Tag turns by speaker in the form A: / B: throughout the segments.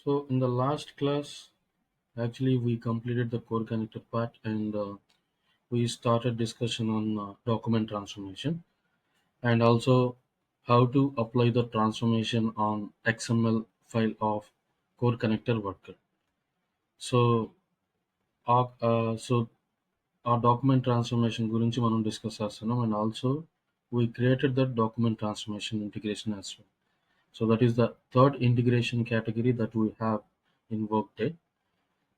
A: So in the last class, actually we completed the core connector part and we started discussion on document transformation and also how to apply the transformation on XML file of core connector worker. So so our document transformation గురించి మనం discuss చేస్తున్నాం and also we created the document transformation integration as well. So that is the third integration category that we have in Workday.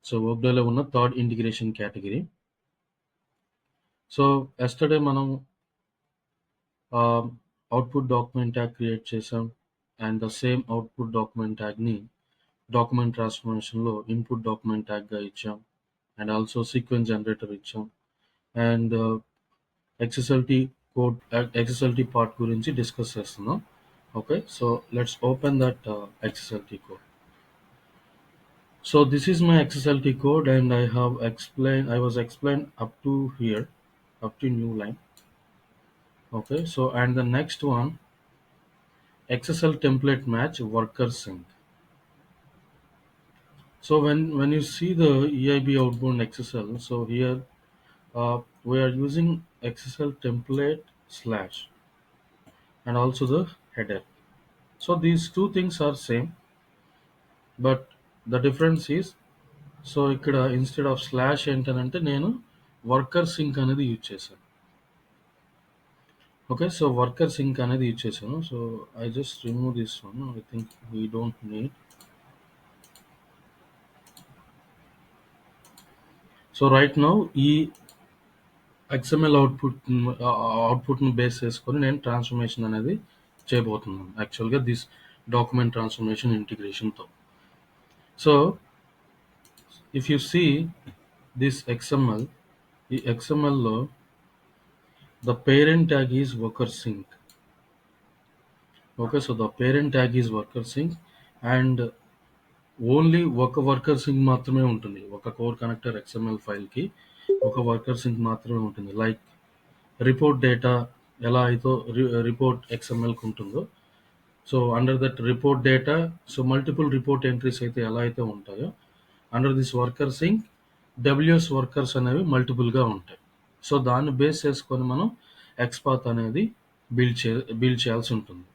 A: So వర్క్డేలో ఉన్న third integration category. So yesterday మనం output document tag create చేసాం and the same output document ట్యాగ్ని document ట్రాన్స్ఫర్మేషన్లో input document ట్యాగ్గా ఇచ్చాం and also sequence generator ఇచ్చాం and XSLT code XSLT part గురించి డిస్కస్ చేస్తున్నాం. Okay, so let's open that XSLT code. So this is my XSLT code and I was explained up to here, up to new line. Okay, so and the next one, XSL template match worker sync. So when you see the EIB outbound XSL, so here we are using XSL template slash and also the header. So these two things are same, but the difference is, so ఇక్కడ instead of slash ఏంటనంటే నేను worker sync అనేది use చేశాను. Okay, so worker sync అనేది use చేశాను. So I just remove this one, I think we don't need. So right now ఈ XML అవుట్పుట్ని base చేసుకొని నేను ట్రాన్స్ఫర్మేషన్ అనేది చేయబోతున్నాను యాక్చువల్గా దిస్ డాక్యుమెంట్ ట్రాన్స్ఫర్మేషన్ ఇంటిగ్రేషన్తో. So if you see this XML, ఈ XMLలో the parent tag is worker sync. Okay, so the parent tag is worker sync and only ఒక వర్కర్ సింక్ మాత్రమే ఉంటుంది. ఒక కోర్ కనెక్టర్ XML ఫైల్కి ఒక వర్కర్ సింక్ మాత్రమే ఉంటుంది. లైక్ రిపోర్ట్ డేటా ఎలా అయితే రిపోర్ట్ XMLకి ఉంటుందో, so under that report data, so multiple report entries అయితే ఎలా అయితే ఉంటాయో, under this worker sync WS workers అనేవి మల్టిపుల్గా ఉంటాయి. సో దాన్ని బేస్ చేసుకొని మనం ఎక్స్పాత్ అనేది బిల్డ్ చేయాల్సి ఉంటుంది.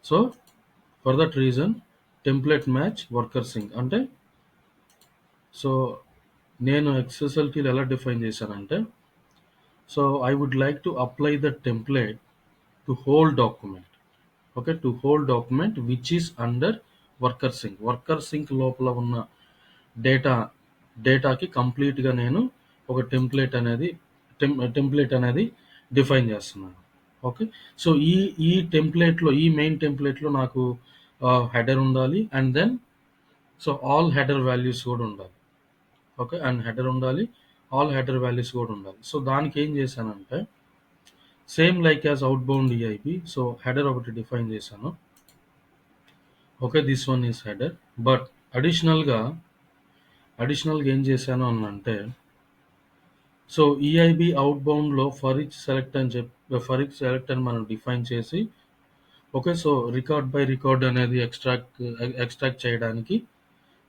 A: So for that reason template match worker sync అంటే, సో నేను XSLTలో ఎలా డిఫైన్ చేశానంటే, so I would like to apply the template to whole document. Okay, to whole document which is under worker sync. Worker sync లోపల ఉన్న డేటాకి కంప్లీట్గా నేను ఒక టెంప్లెట్ అనేది డిఫైన్ చేస్తున్నాను. ఓకే, సో ఈ టెంప్లెట్లో, ఈ మెయిన్ టెంప్లెట్లో నాకు హెడర్ ఉండాలి and then so all header values కూడా ఉండాలి. ఓకే, అండ్ హెడర్ ఉండాలి, ఆల్ హెడర్ వాల్యూస్ కూడా ఉండాలి. సో దానికి ఏం చేశానంటే, same like as outbound EIB, so header ఒకటి డిఫైన్ చేశాను. Okay, this one is header. But అడిషనల్గా ఏం చేశాను అని అంటే, సో ఈఐబి అవుట్ బౌండ్లో ఫర్ ఈచ్ సెలెక్ట్ అని మనం డిఫైన్ చేసి, okay, so record by record అనేది ఎక్స్ట్రాక్ట్ చేయడానికి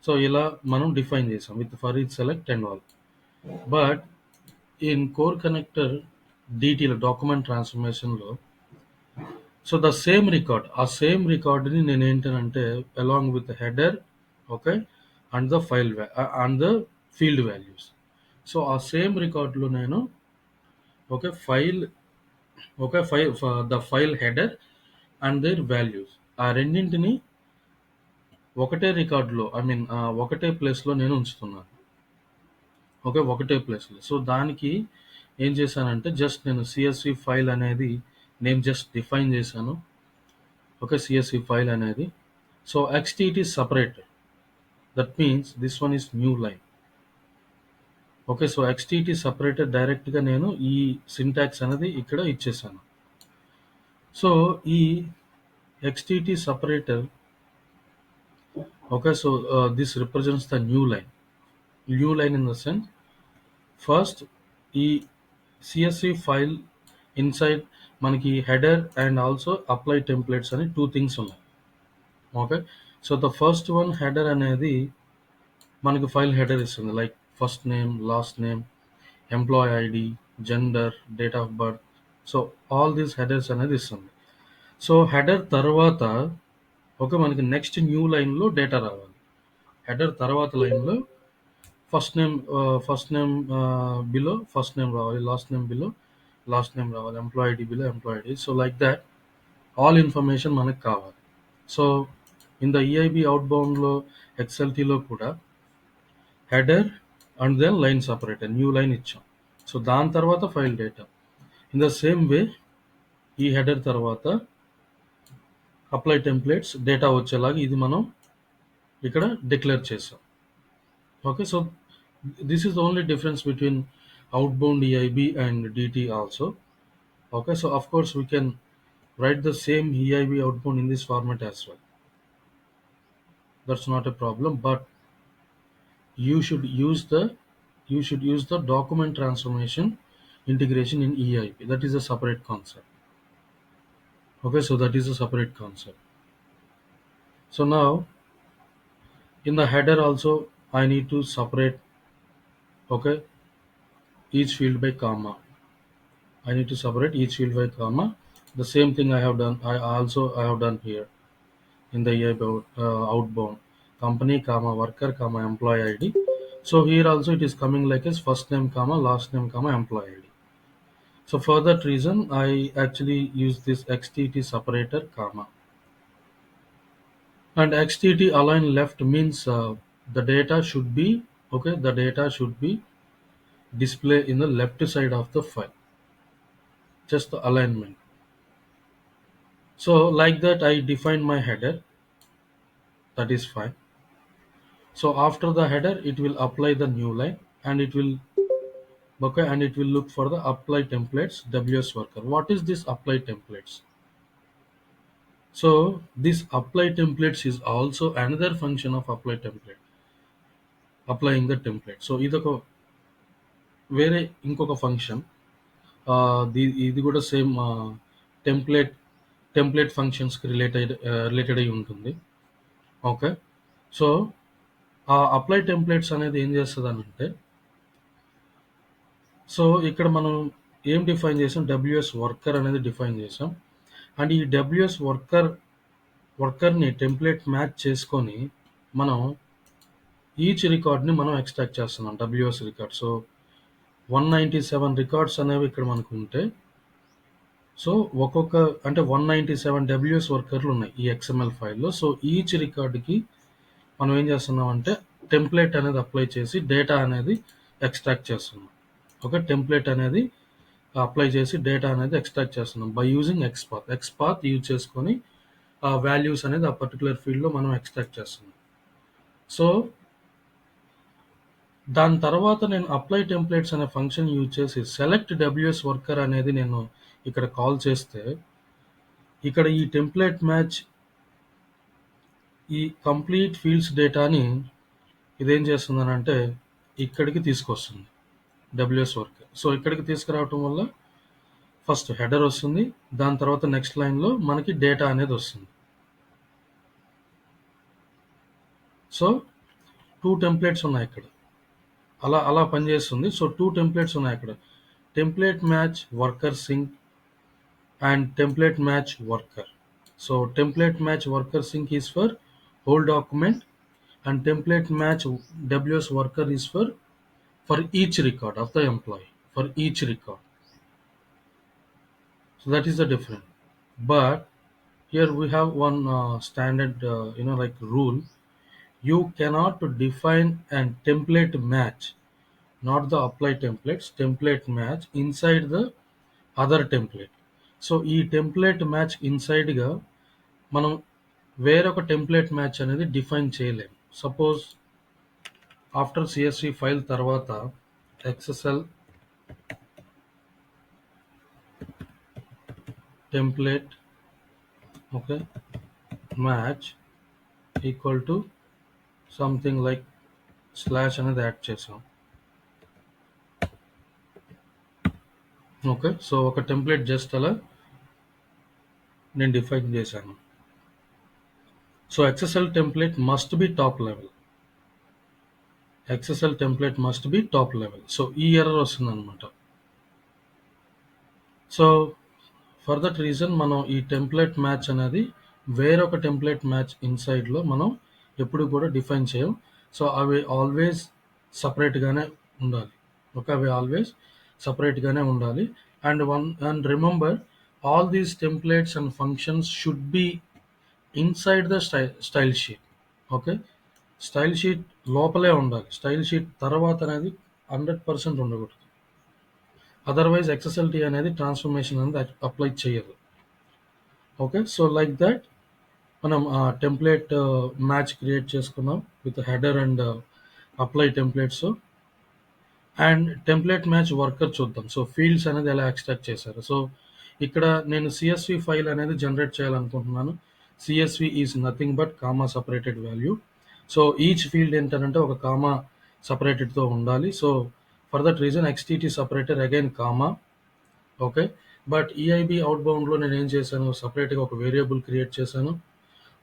A: సో ఇలా మనం డిఫైన్ చేసాం with for each select and all. But in core connector డీటీలో డాక్యుమెంట్ ట్రాన్స్ఫర్మేషన్లో, సో ద సేమ్ రికార్డ్, ఆ సేమ్ రికార్డ్ని నేను ఏంటంటే along with header, okay, and the and the field values, so ఆ సేమ్ రికార్డులో నేను the file header and their values, ఆ రెండింటిని ఒకటే రికార్డులో, ఒకటే ప్లేస్లో నేను ఉంచుతున్నాను. ఓకే, ఒకటే ప్లేస్లో. సో దానికి ఏం చేశానంటే, జస్ట్ నేను CSV ఫైల్ అనేది నేను జస్ట్ డిఫైన్ చేశాను. ఓకే, CSV ఫైల్ అనేది, so XTT separated, that means this one is new line. Okay, so XTT separated డైరెక్ట్గా నేను ఈ సింటాక్స్ అనేది ఇక్కడ ఇచ్చేసాను. సో ఈ XTT separator, okay, so this represents the new line in the sense, first ఈ CSV file inside మనకి header and also apply templates అని టూ థింగ్స్ ఉన్నాయి. Okay, so the first one header అనేది మనకి ఫైల్ హెడర్ ఇస్తుంది, like first name, last name, employee ID, gender, date of birth. So all these headers అనేది ఇస్తుంది. So header తర్వాత మనకి next new లైన్లో డేటా రావాలి. హెడర్ తర్వాత లైన్లో first name below first name రావాలి, last name below last name రావాలి, employee ID below employee ID. So like that all information మనకు కావాలి. So in the EIB out బౌండ్లో ఎక్స్ఎల్టీలో కూడా header and then line separator new line ఇచ్చాం. So దాని తర్వాత file data. In the same way ఈ హెడర్ తర్వాత అప్లై టెంప్లెట్స్ డేటా వచ్చేలాగా ఇది మనం ఇక్కడ డిక్లేర్ చేసాం. Okay, so this is the only difference between outbound EIB and DT also. Okay, so of course we can write the same EIB outbound in this format as well. That's not a problem, but you should use the document transformation integration in EIB. That is a separate concept. Okay, so that is a separate concept. So now in the header also I need to separate, okay, each field by comma. I need to separate each field by comma. The same thing I have done. I have done here in the outbound company comma worker comma employee ID. So here also it is coming like as first name comma last name comma employee ID. So for that reason I actually use this XTT separator comma, and XTT align left means the data should be display in the left side of the file, just the alignment. So like that I define my header, that is fine. So after the header it will apply the new line, and it will look for the apply templates WS worker. What is this apply templates? So this apply templates is also another function of apply template, applying the template. So ఇదొక వేరే ఇంకొక function, ఇది కూడా same template ఫంక్షన్స్కి related అయి ఉంటుంది. Okay, so ఆ apply templates అనేది ఏం చేస్తుంది అంటే, సో ఇక్కడ మనం ఏం డిఫైన్ చేసాం, డబ్ల్యూఎస్ వర్కర్ అనేది డిఫైన్ చేసాం. అండ్ ఈ డబ్ల్యూఎస్ వర్కర్ని టెంప్లెట్ మ్యాచ్ చేసుకొని మనం ఈచ్ రికార్డ్ని మనం ఎక్స్ట్రాక్ట్ చేస్తున్నాం, డబ్ల్యూఎస్ రికార్డ్. సో 197 రికార్డ్స్ అనేవి ఇక్కడ మనకు ఉంటే, సో అంటే 197 డబ్ల్యూఎస్ వర్కర్లు ఉన్నాయి ఈ ఎక్స్ఎంఎల్ ఫైల్లో. సో ఈచ్ రికార్డ్కి మనం ఏం చేస్తున్నాం అంటే టెంప్లెట్ అనేది అప్లై చేసి డేటా అనేది ఎక్స్ట్రాక్ట్ చేస్తున్నాం. ఓకే, టెంప్లెట్ అనేది అప్లై చేసి డేటా అనేది ఎక్స్ట్రాక్ట్ చేస్తున్నాం బై యూజింగ్ ఎక్స్పాత్ యూజ్ చేసుకొని ఆ వాల్యూస్ అనేది ఆ పర్టికులర్ ఫీల్డ్లో మనం ఎక్స్ట్రాక్ట్ చేస్తున్నాం. సో దాని తర్వాత నేను అప్లై టెంప్లెట్స్ అనే ఫంక్షన్ యూజ్ చేసి సెలెక్ట్ డబ్ల్యూఎస్ వర్కర్ అనేది నేను ఇక్కడ కాల్ చేస్తే, ఇక్కడ ఈ టెంప్లెట్ మ్యాచ్ ఈ కంప్లీట్ ఫీల్డ్స్ డేటాని ఇదేం చేస్తుందని అంటే ఇక్కడికి తీసుకొస్తుంది డబ్ల్యూఎస్ వర్కర్. సో ఇక్కడికి తీసుకురావటం వల్ల ఫస్ట్ హెడర్ వస్తుంది, దాని తర్వాత నెక్స్ట్ లైన్లో మనకి డేటా అనేది వస్తుంది. సో 2 టెంప్లెట్స్ ఉన్నాయి ఇక్కడ, అలా పనిచేస్తుంది. సో 2 టెంప్లెట్స్ ఉన్నాయి ఇక్కడ, template match worker sync and template match worker. So template match worker sync is for whole document, and template match WS worker is for each record of the employee, for each record. So that is the difference. But here we have one standard like rule. You cannot define and template match, not the apply templates, template match inside the other template. So ఈ template match ఇన్సైడ్గా మనం వేరొక template match అనేది define చేయలేము. Suppose after CSV file తర్వాత XSL template okay match equal to something like slash అనేది add చేసాం. Okay, so ఒక template just అలా నేను డిఫైన్ చేశాను. So XSL template must be top level. XSL template must be top level. So ఈ error వస్తుంది అనమాట. సో ఫర్ దట్ రీజన్ మనం ఈ టెంప్లెట్ మ్యాచ్ అనేది వేరొక టెంప్లెట్ మ్యాచ్ ఇన్సైడ్లో మనం ఎప్పుడు కూడా డిఫైన్ చేయం. సో అవి ఆల్వేస్ సపరేట్గానే ఉండాలి. ఓకే, అవి ఆల్వేస్ సపరేట్గానే ఉండాలి. And remember, all these templates and functions should be inside the style sheet. Okay, style sheet లోపలే ఉండాలి. స్టైల్ షీట్ తర్వాత అనేది 100% ఉండకూడదు. అదర్వైజ్ XSLT అనేది ట్రాన్స్ఫర్మేషన్ అనేది అప్లై చేయదు. ఓకే, సో లైక్ దట్ మనం టెంప్లెట్ మ్యాచ్ క్రియేట్ చేసుకున్నాం with header and apply templates. And template match worker చూద్దాం. సో ఫీల్డ్స్ అనేది ఎలా ఎక్స్ట్రాక్ట్ చేశారు. సో ఇక్కడ నేను CSV ఫైల్ అనేది జనరేట్ చేయాలనుకుంటున్నాను. CSV is nothing but comma separated value. So each field ఏంటంటే ఒక కామా సపరేటెడ్తో ఉండాలి. So for that reason XTT separator again comma. Okay, but EIB అవుట్బౌండ్లో నేను ఏం చేశాను, సపరేట్గా ఒక వేరియబుల్ క్రియేట్ చేశాను.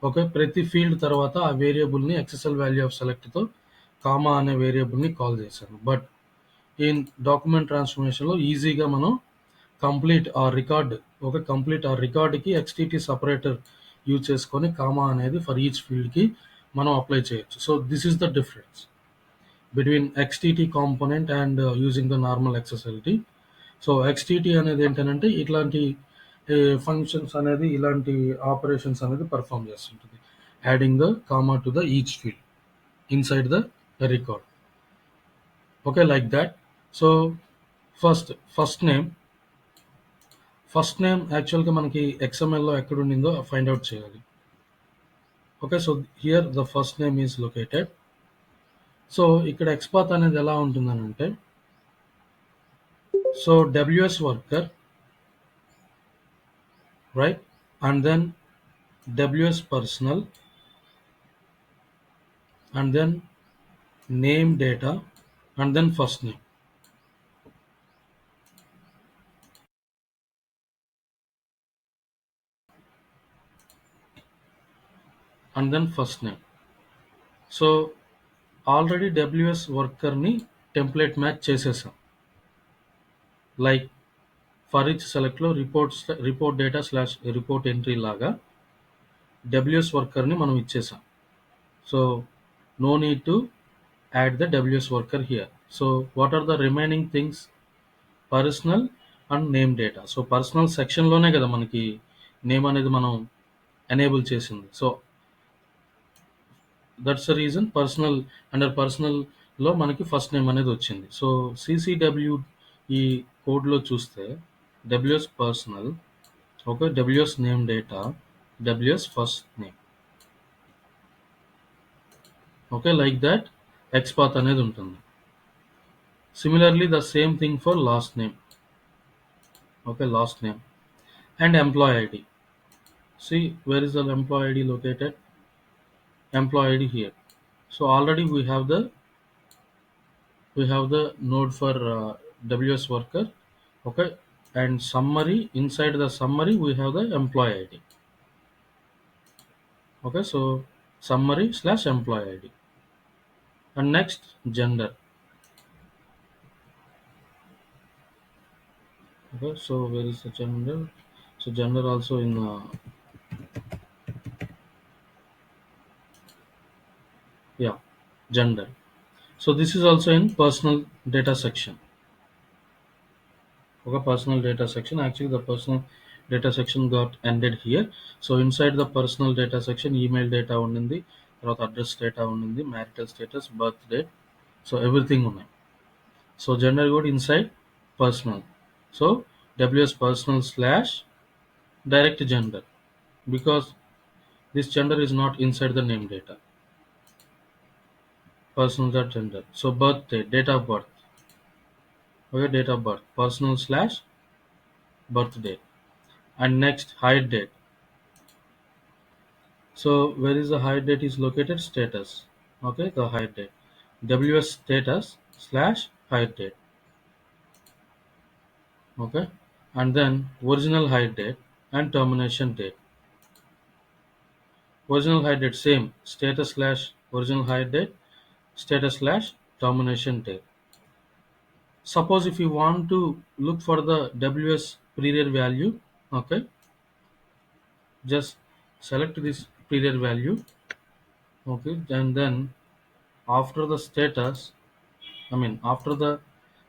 A: ఓకే, ప్రతి ఫీల్డ్ తర్వాత ఆ వేరియబుల్ని XSL వాల్యూ ఆఫ్ సెలెక్ట్తో కామా అనే వేరియబుల్ని కాల్ చేశాను. బట్ ఇన్ డాక్యుమెంట్ ట్రాన్స్ఫర్మేషన్లో ఈజీగా మనం కంప్లీట్ ఆ రికార్డ్కి XTT సపరేటర్ యూజ్ చేసుకొని కామా అనేది ఫర్ ఈచ్ ఫీల్డ్కి మనం అప్లై చేయొచ్చు. So this is the difference between XTT component and using the normal XSLT. So XTT అనేది ఏంటంటే ఇట్లాంటి ఫంక్షన్స్ అనేది, ఇలాంటి ఆపరేషన్స్ అనేది పర్ఫామ్ చేస్తుంటుంది, adding the comma to the each field inside the record. Okay, like that. So first name యాక్చువల్గా మనకి XMLలో ఎక్కడ ఉండిందో ఫైండ్ అవుట్ చేయాలి. Okay, so here the first name is located. So ఇక్కడ XPath అనేది ఎలా ఉంటుందని అంటే, so WS worker, right, and then WS personal, and then name data, and then first name. And then first name. So already WS వర్కర్ని template match చేసేసాం. Like for each సెలెక్ట్లో report data slash report entry లాగా WS వర్కర్ని మనం ఇచ్చేసాం. So no need to add the WS worker here. So what are the remaining things? Personal and name data. So personal సెక్షన్లోనే కదా మనకి name అనేది మనం ఎనేబుల్ చేసింది. సో దట్స్ ద రీజన్ పర్సనల్లో మనకి ఫస్ట్ నేమ్ అనేది వచ్చింది. సో CCW ఈ కోడ్లో చూస్తే WS personal, okay, WS name data, WS first name. Okay, like that XPath అనేది ఉంటుంది. Similarly the same thing for last name. Okay, last name and employee ID. See, where is the employee ID located? Employee ID here. So already we have the node for WS worker. Okay, and summary, inside the summary we have the employee ID. Okay, so summary slash employee ID. And next, gender. Okay, so where is the gender? So gender also in gender. So this is also in personal data section. Okay, personal data section. Actually the personal data section got ended here. So inside the personal data section, email data ఉన్నింది, తర్వాత address data ఉన్నింది, marital status, birth date, so everything ఉన్నాయి. So gender కూడా inside personal. So WS personal slash direct gender, because this gender is not inside the name data. Personal.gender. So birthday, date of birth. Okay, date of birth, personal slash birthday. And next, hide date. So where is the hide date is located? Status. Okay, the hide date, WS status slash hide date. Okay, and then original hide date and termination date. Original hide date, same status slash original hide date, status slash termination date. Suppose if you want to look for the WS period value, okay, just select this period value, okay, and then after the status, after the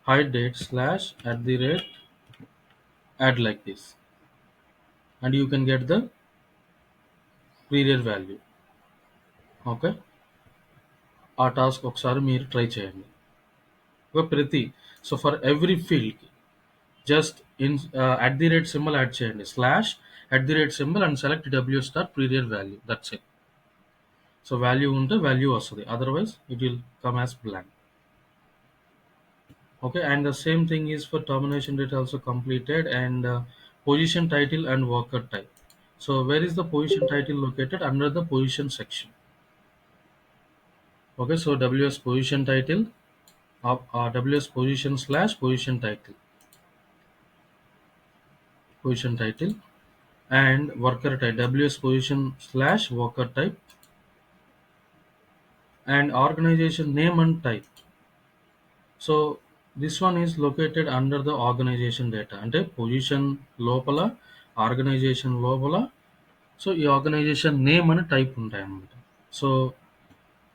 A: hide date slash at the rate, add like this, and you can get the period value. Okay, ఆ task ఒకసారి మీరు try చేయండి. ఒక ప్రతి so for every field just in at the rate symbol add చేయండి, slash at the rate symbol and select W star period value, that's it. So value ఉంటే value వస్తుంది, otherwise it will come as blank. Okay, and the same thing is for termination date also completed and position title and worker type. So where is the position title located? Under the position section. Okay, so WS position title of WS position slash position title and worker type WS position slash worker type and organization name and type. So this one is located under the organization data అంటే position లోపల organization లోపల so ఈ organization name అని type ఉంటాయి అన్నమాట. So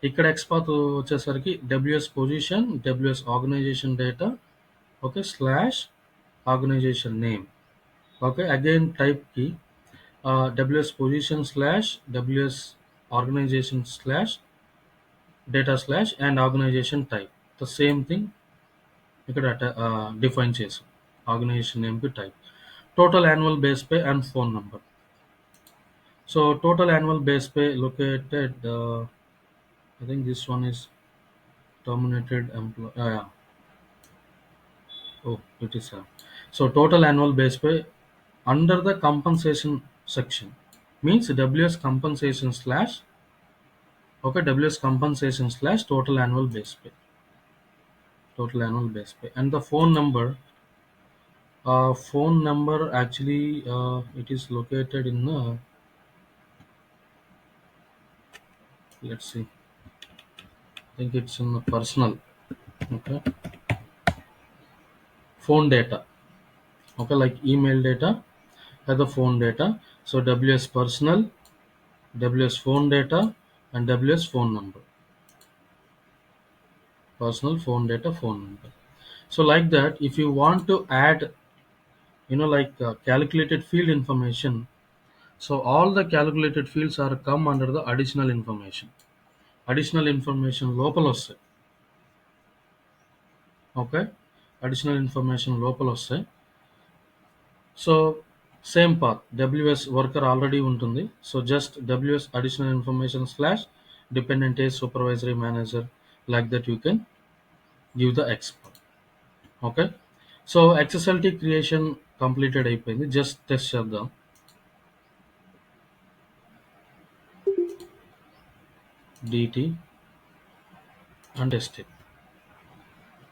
A: ఇక్కడ XPath వచ్చేసరికి WS position WS organization data, okay, slash organization name. Okay, again type కి WS position slash WS organization slash data slash and organization type. The same thing ఇక్కడ define చేసాం, organisation name కి type. Total annual base pay and phone number. So total annual base pay located, I think this one is terminated employee. Yeah. Oh, it is. So total annual base pay under the compensation section means WS compensation slash, okay, WS compensation slash total annual base pay, and the phone number actually it is located in the, let's see, I think it's in the personal, okay, phone data, okay, like email data and the phone data. So WS personal, WS phone data and WS phone number, personal phone data, phone number. So like that, if you want to add, like calculated field information, so all the calculated fields are come under the additional information. Additional information లోపల వస్తాయి, okay, additional information లోపల వస్తాయి. So same path WS worker already ఉంటుంది. So just WS additional information slash dependent age supervisory manager, like that you can give the expert. Okay, so XSLT creation completed అయిపోయింది. Just test చేద్దాం. DT and test it.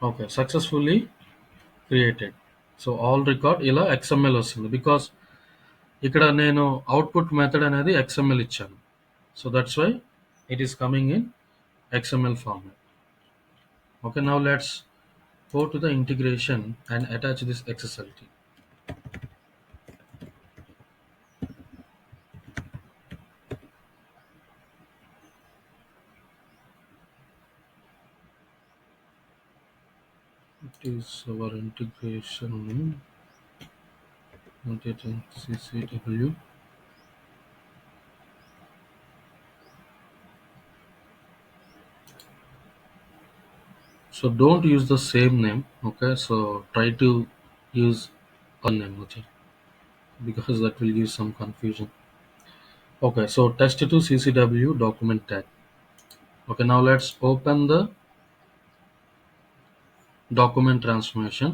A: Okay, successfully created. So all record ఇలా XML వస్తుంది, because ఇక్కడ నేను output method అనేది XML ఇచ్చాను. So that's why it is coming in XML format. Okay, now let's go to the integration and attach this XSLT. It is our integration CCW. So don't use the same name, okay? So try to use a name, okay? Because that will give some confusion. Okay, so test to CCW document tag. Okay, now let's open the document transformation.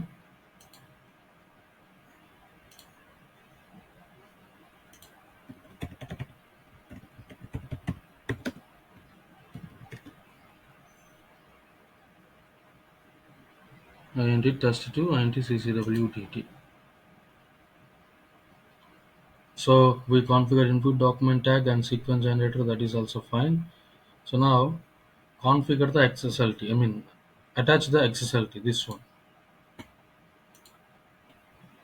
A: INT test to INT CCW DT. So we configure input document tag and sequence generator, that is also fine. So now configure the XSLT, attach the XSLT, this one.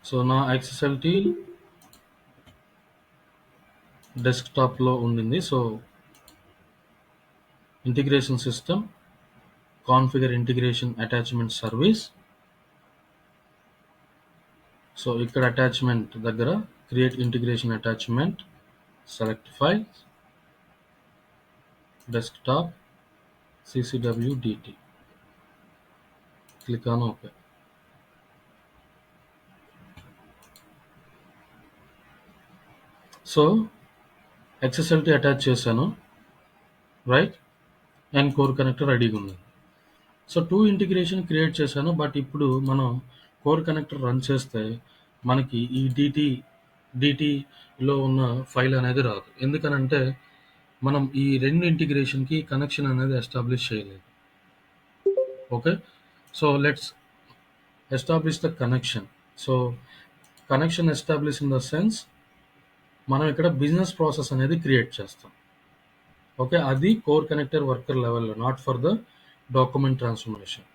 A: So now XSLT desktop లో ఉండింది. So integration system, configure integration attachment service. So ఇక్కడ attachment దగ్గర create integration attachment, select files, desktop, CCWDT, click on okay. So XSLT attach చేశాను, right, and core connector రెడీగా ఉంది. So 2 integration create చేశాను. But ఇప్పుడు మనం కోర్ కనెక్టర్ రన్ చేస్తే మనకి ఈ డిటిలో ఉన్న ఫైల్ అనేది రాదు. ఎందుకనంటే మనం ఈ 2 ఇంటిగ్రేషన్కి కనెక్షన్ అనేది ఎస్టాబ్లిష్ చేయలేదు. Okay, so let's establish the connection. So connection establish in the sense మనం ఇక్కడ బిజినెస్ ప్రాసెస్ అనేది క్రియేట్ చేస్తాం. ఓకే, అది కోర్ కనెక్టర్ వర్కర్ లెవెల్లో, not for the document transformation.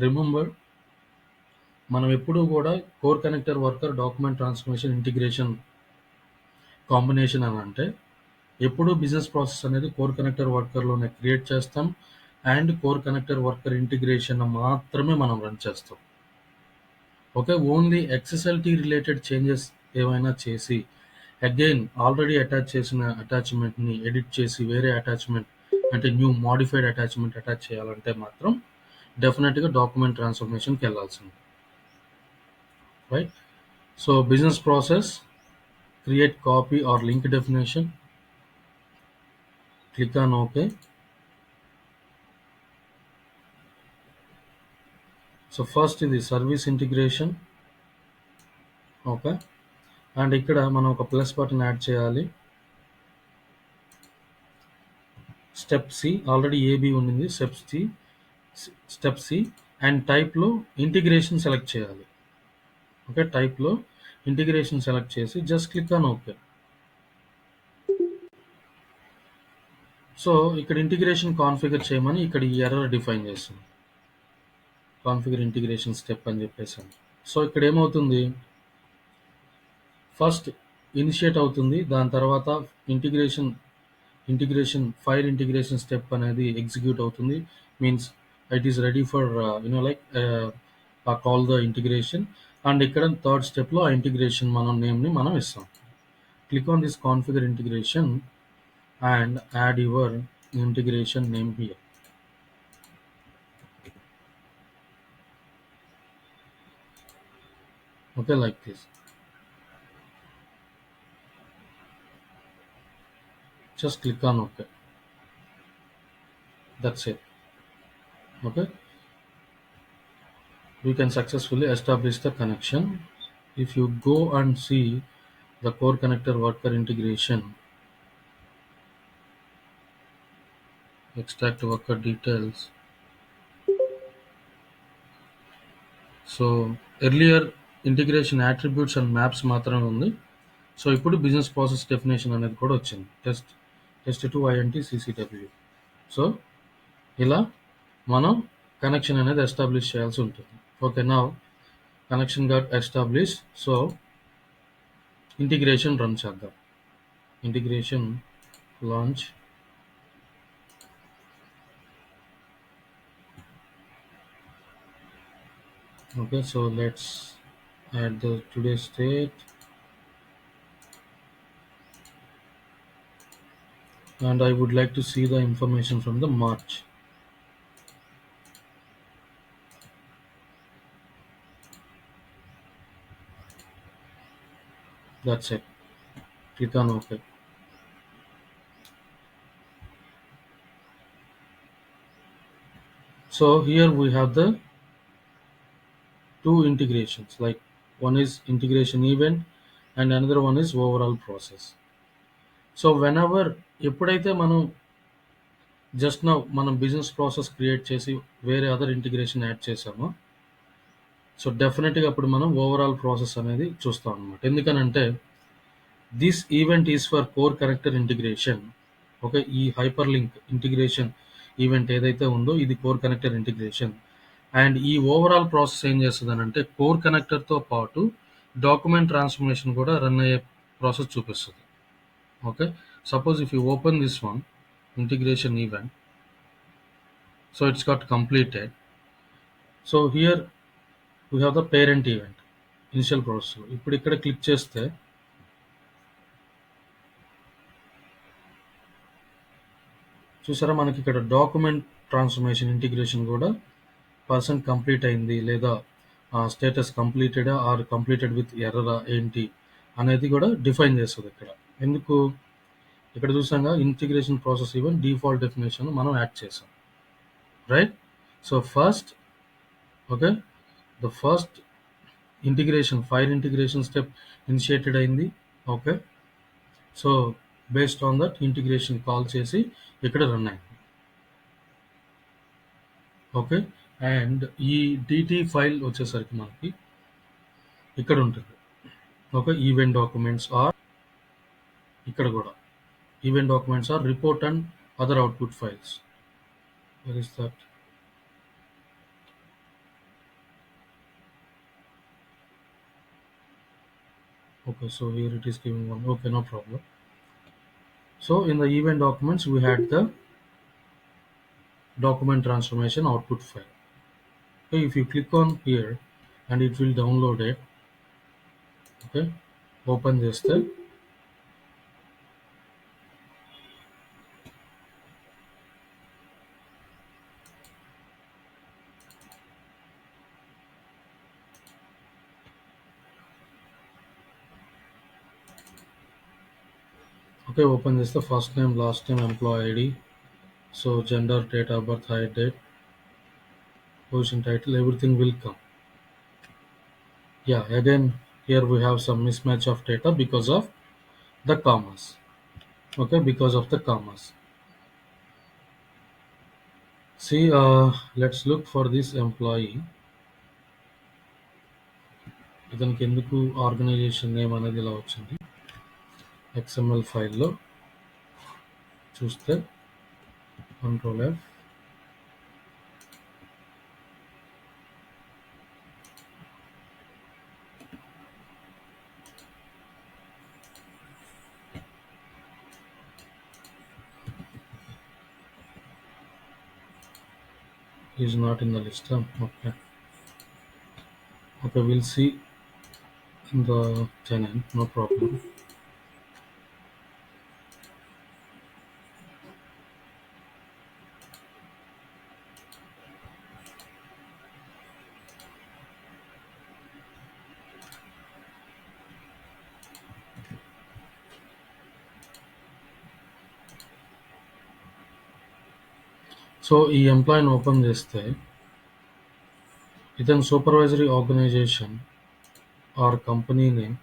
A: Remember, మనం ఎప్పుడూ కూడా core connector worker document transformation integration combination అని అంటే ఎప్పుడూ బిజినెస్ ప్రాసెస్ అనేది కోర్ కనెక్టర్ వర్కర్లోనే క్రియేట్ చేస్తాం and core connector worker integration మాత్రమే మనం రన్ చేస్తాం. Okay, only XSLT related changes ఏమైనా చేసి అగైన్ ఆల్రెడీ అటాచ్ చేసిన అటాచ్మెంట్ని ఎడిట్ చేసి వేరే అటాచ్మెంట్ అంటే న్యూ మాడిఫైడ్ అటాచ్మెంట్ అటాచ్ చేయాలంటే మాత్రం డెఫినెట్గా డాక్యుమెంట్ ట్రాన్స్ఫర్మేషన్కి వెళ్ళాల్సింది, right. So business process, create copy or link definition, click on okay. So first ఇది సర్వీస్ ఇంటిగ్రేషన్, ఓకే, అండ్ ఇక్కడ మనం ఒక ప్లస్ బటన్ యాడ్ చేయాలి. స్టెప్ సి, ఆల్రెడీ ఏబి ఉండింది, స్టెప్ సి అండ్ టైప్లో ఇంటిగ్రేషన్ సెలెక్ట్ చేయాలి. ఓకే, టైప్లో integration select చేసి just click on okay. So ఇక్కడ ఇంటిగ్రేషన్ కాన్ఫిగర్ చేయమని ఇక్కడ ఈ ఎర్రర్ డిఫైన్ చేస్తుంది, కాన్ఫిగర్ ఇంటిగ్రేషన్ స్టెప్ అని చెప్పేసాను. సో ఇక్కడ ఏమవుతుంది, ఫస్ట్ ఇనిషియేట్ అవుతుంది, దాని తర్వాత ఇంటిగ్రేషన్ ఫైల్ ఇంటిగ్రేషన్ స్టెప్ అనేది ఎగ్జిక్యూట్ అవుతుంది. Means it is ready for call the integration. And ఇక్కడ థర్డ్ స్టెప్లో ఆ ఇంటిగ్రేషన్ నేమ్ని మనం ఇస్తాం. Click on this configure integration and add your integration name here. Okay, like this. Just click on OK. That's it. Okay, we can successfully establish the connection. If you go and see the core connector worker integration, extract worker details. So earlier integration attributes and maps మాత్రమే ఉంది. So ఇప్పుడు business process definition అనేది కూడా వచ్చింది, test to INT CCW. So ఇలా మనం connection అనేది establish చేయాల్సి ఉంటుంది. ఓకే, నా connection got establish. So integration run చేద్దాం. Integration launch. Okay, so let's add the today's date and I would like to see the information from the March. That's it. Click on OK. So here we have the two integrations, like one is integration event and another one is overall process. So whenever ఎప్పుడైతే మనం just now మనం business process create చేసి వేరే other integration add చేసామో, so డెఫినెట్గా అప్పుడు మనం overall process అనేది చూస్తాం అనమాట. ఎందుకనంటే this event is for core connector integration. Okay, ఈ హైపర్ లింక్ ఇంటిగ్రేషన్ ఈవెంట్ ఏదైతే ఉందో ఇది కోర్ కనెక్టర్ ఇంటిగ్రేషన్. అండ్ ఈ ఓవరాల్ ప్రాసెస్ ఏం చేస్తుంది అని అంటే కోర్ కనెక్టర్తో పాటు డాక్యుమెంట్ ట్రాన్స్ఫర్మేషన్ కూడా రన్ అయ్యే ప్రాసెస్ చూపిస్తుంది. Okay, suppose if you open this one integration event, so it's got completed. So here we have the parent event initial process. ఇప్పుడు ఇక్కడ క్లిక్ చేస్తే చూసారా మనకి ఇక్కడ డాక్యుమెంట్ ట్రాన్స్ఫర్మేషన్ ఇంటిగ్రేషన్ కూడా పర్సెంట్ కంప్లీట్ అయింది లేదా status completed or completed with ఎర్రరా ఏంటి అనేది కూడా డిఫైన్ చేస్తుంది ఇక్కడ. ఎందుకు ఇక్కడ చూసాగా integration process event default definition మనం యాడ్ చేసాం, right? So first okay, the first integration file integration step initiated అయింది. Okay, so based on that integration call చేసి ఇక్కడ రన్ అయింది. ఓకే, అండ్ ఈ డిటి ఫైల్ వచ్చేసరికి మనకి ఇక్కడ ఉంటుంది. ఓకే, ఈవెంట్ డాక్యుమెంట్స్ ఆర్ ఇక్కడ కూడా event documents or report and other output files. Where is that? Okay, so here it is giving one. Okay, no problem. So in the event documents we had the document transformation output file. Okay, if you click on here and it will download it. Okay, open this there. Okay, open this the first name, last name, employee ID, so gender, date of birth, height, date, position, title, everything will come. Yeah, again here we have some mismatch of data because of the commas. Okay, because of the commas. See, let's look for this employee. ఇతనికి ఎందుకు organisation name అనేది ఇలా వచ్చింది? XML ఫైల్లో చూస్తే control F, is not in the list. Okay, okay, we'll see in the tenant, no problem. So ఈ ఎంప్లాయీని open చేస్తే ఇతని supervisory organization or company name.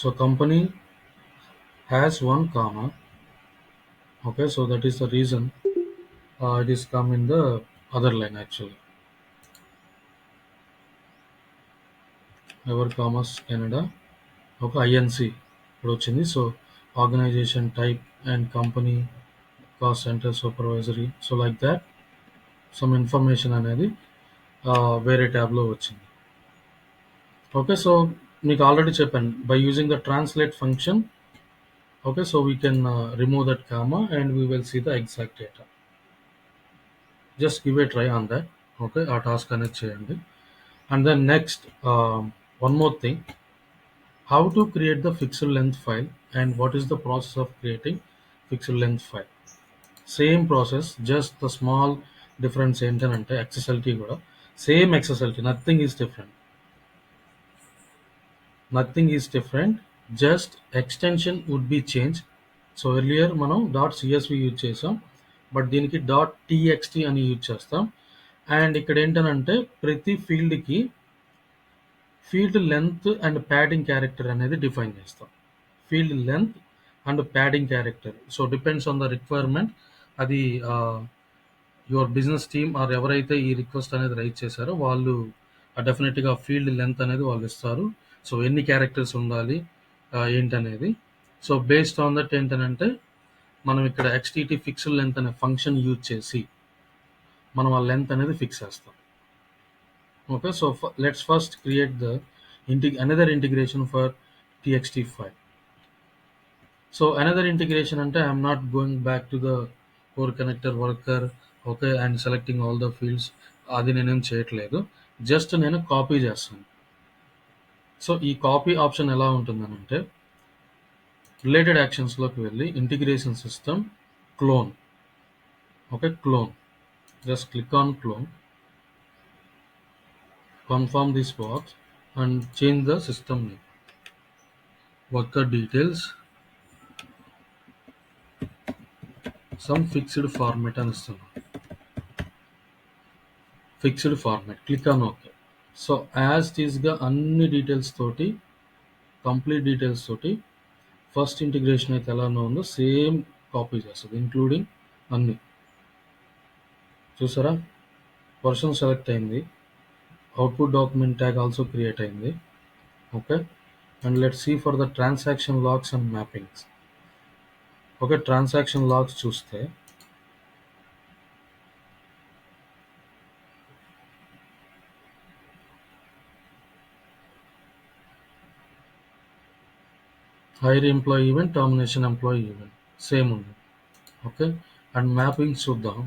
A: So company has one comma. Okay, so that is the reason it is come in the other line actually. Ever commas Canada. Okay, INC ఇప్పుడు వచ్చింది. So organization type and company cost center supervisory, so like that some information అనేది వేరే ట్యాబ్లో వచ్చింది. Okay, so మీకు already చెప్పాను by using the translate function. Okay, so we can remove that comma and we will see the exact data. Just give a try on that. Okay, ఆ task అనేది చేయండి. And then next one more thing, how to create the fixed length file and what is the process of creating fixed length file. Same process, just the small difference ఏంటంటే XSLT కూడా same XSLT, nothing is different, just extension would be changed. So earlier మనం .csv use చేసాం, but దీనికి .txt అని use చేస్తాం. And ఇక్కడ ఏంటనంటే ప్రతి ఫీల్డ్కి field length and padding character అనేది డిఫైన్ చేస్తాం. Field length and padding character, so depends on the requirement. అది యువర్ బిజినెస్ టీమ్ ఆర్ ఎవరైతే ఈ రిక్వెస్ట్ అనేది రైజ్ చేశారో వాళ్ళు డెఫినెట్గా ఫీల్డ్ లెంత్ అనేది వాళ్ళు ఇస్తారు. సో ఎన్ని క్యారెక్టర్స్ ఉండాలి ఏంటనేది. సో బేస్డ్ ఆన్ దట్ ఏంటంటే మనం ఇక్కడ ఎక్స్టీటీ ఫిక్స్డ్ లెంత్ అనే ఫంక్షన్ యూజ్ చేసి మనం ఆ లెంత్ అనేది ఫిక్స్ చేస్తాం. Okay, so let's first create the another integration for txt file. So another integration అంటే I'm not going back to the core connector worker, okay, and selecting all the fields. అది నేనేం చేయట్లేదు, just నేను copy చేస్తాను. So ఈ copy option ఎలా ఉంటుందనంటే related యాక్షన్స్లోకి వెళ్ళి integration system clone, okay, clone, just click on clone, confirm this box and change the system name, worker details, some fixed format అని ఇస్తున్నాం, fixed format, click on okay. So as it ఈస్గా అన్ని details తోటి, complete details తోటి first integration అయితే ఎలానో ఉందో same copy చేస్తుంది, ఇంక్లూడింగ్ అన్ని. చూసారా, వర్షన్ సెలెక్ట్ అయింది, output document tag also create అయింది. Okay, and let's see for the transaction logs and mappings. Okay, transaction logs చూస్తే hire employee event, termination employee event same ఉంది. ఓకే, అండ్ మ్యాపింగ్స్ చూద్దాం.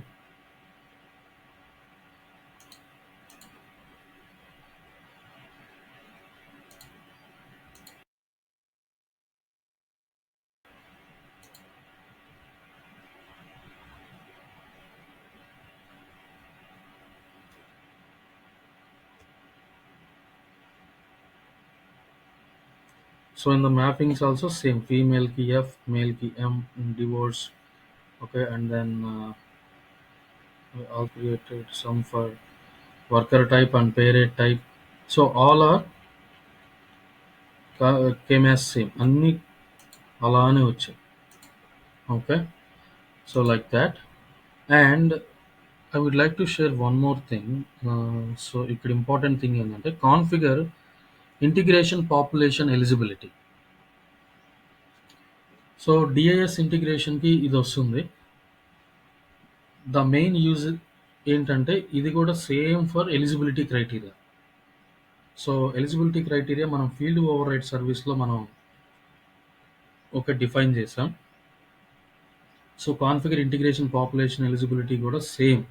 A: So in the mappings also same, female ki F, male ki M, divorce. Okay, and then all created some for worker type and pay rate type. So all are came as same, అన్ని అలానే వచ్చాయి. Okay, so like that. And I would like to share one more thing. So ఇక్కడ important thing ఏంటంటే configure integration population eligibility. So డిఐఎస్ ఇంటిగ్రేషన్కి ఇది వస్తుంది. The main use ఏంటంటే ఇది కూడా same for eligibility criteria. So eligibility criteria మనం ఫీల్డ్ ఓవర్ రైడ్ సర్వీస్లో మనం ఒక డిఫైన్ చేసాం. So configure integration population eligibility కూడా సేమ్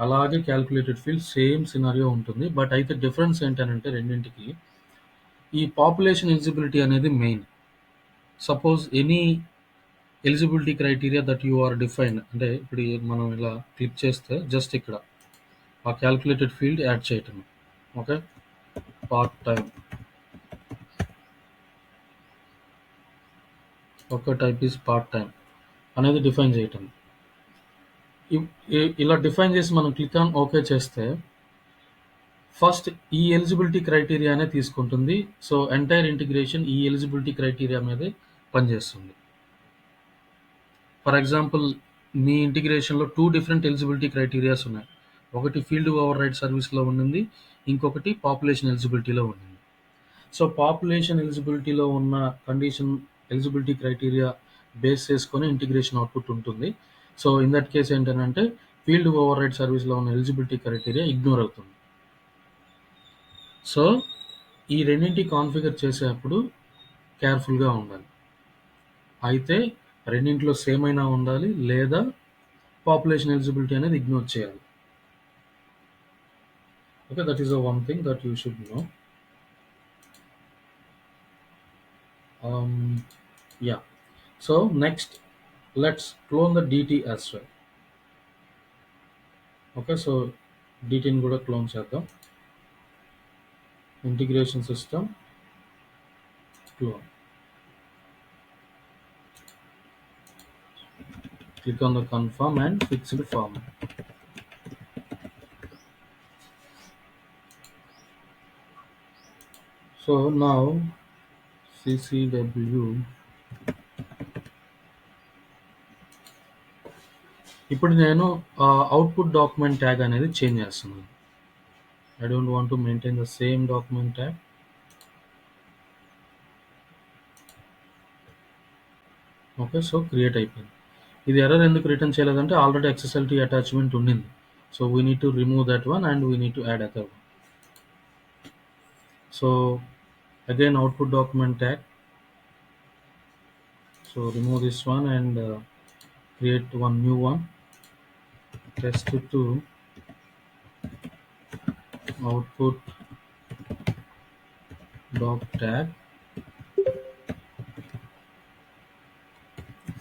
A: అలాగే, క్యాల్కులేటెడ్ ఫీల్డ్ సేమ్ సినారియో ఉంటుంది. బట్ అయితే డిఫరెన్స్ ఏంటంటే రెండింటికి ఈ పాపులేషన్ ఎలిజిబిలిటీ అనేది main. Suppose any eligibility criteria that you are define, అంటే ఇప్పుడు మనం ఇలా క్లిక్ చేస్తే జస్ట్ ఇక్కడ ఆ క్యాల్కులేటెడ్ ఫీల్డ్ యాడ్ చేయటం. ఓకే, పార్ట్ టైం, ఒక టైప్ ఈజ్ పార్ట్ టైం అనేది డిఫైన్ చేయటం. ఇలా డిఫైన్ చేసి మనం క్లిక్ ఆన్ ఓకే చేస్తే ఫస్ట్ ఈ ఎలిజిబిలిటీ క్రైటీరియానే తీసుకుంటుంది. సో ఎంటైర్ ఇంటిగ్రేషన్ ఈ ఎలిజిబిలిటీ క్రైటీరియా మీదే పనిచేస్తుంది. ఫర్ ఎగ్జాంపుల్ మీ ఇంటిగ్రేషన్లో 2 డిఫరెంట్ ఎలిజిబిలిటీ క్రైటీరియాస్ ఉన్నాయి. ఒకటి ఫీల్డ్ ఓవర్ రైడ్ సర్వీస్లో ఉండింది, ఇంకొకటి పాపులేషన్ ఎలిజిబిలిటీలో ఉండింది. సో పాపులేషన్ ఎలిజిబిలిటీలో ఉన్న కండిషన్ ఎలిజిబిలిటీ క్రైటీరియా బేస్ చేసుకొని ఇంటిగ్రేషన్ అవుట్పుట్ ఉంటుంది. సో ఇన్ దట్ కేస్ ఏంటంటే ఫీల్డ్ ఓవర్ రైడ్ సర్వీస్లో ఉన్న ఎలిజిబిలిటీ క్రైటీరియా ఇగ్నోర్ అవుతుంది. సో ఈ రెండింటి కాన్ఫిగర్ చేసేటప్పుడు కేర్ఫుల్గా ఉండాలి. అయితే రెండింటిలో సేమ్ అయినా ఉండాలి, లేదా పాపులేషన్ ఎలిజిబిలిటీ అనేది ఇగ్నోర్ చేయాలి. Okay, that is one thing that you should know. Yeah, so next let's clone the DT as well. Okay, so DT ని కూడా క్లోన్ చేద్దాం. Integration system clone, click on the confirm and fixed format. So now ccw, ఇప్పుడు నేను output document tag అనేది change చేస్తున్నాను. I don't want to maintain the same document tag. Okay. So, create అయిపోయింది. ఇది error ఎందుకు return చేయలేదంటే already XSLT attachment ఉండింది. So, we need to remove that one and we need to add other one. So, again output document tag. So, remove this one and create one new one. Test2 output doc tag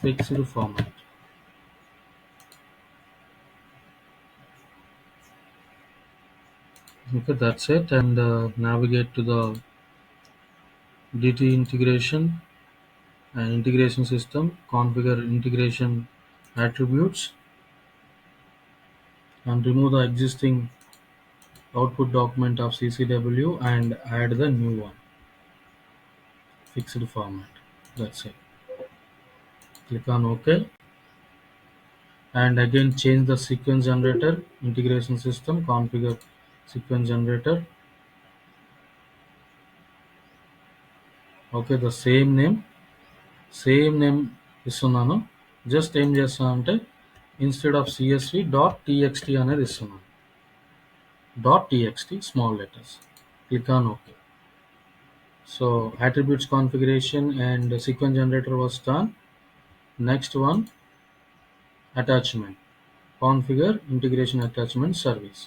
A: fixed format. Okay, that's it. And navigate to the DT integration and integration system, configure integration attributes and remove the existing output document of CCW and add the new one, fixed format. That's it. Click on OK and again change the sequence generator, integration system, configure sequence generator. Okay, the same name ఇస్తున్నాను. Just ఏం చేస్తానంటే instead of CSV .txt అనేది ఇస్తున్నాను. .txt small letters. Click on OK. So attributes configuration and sequence generator was done. Next one, attachment. Configure integration attachment service.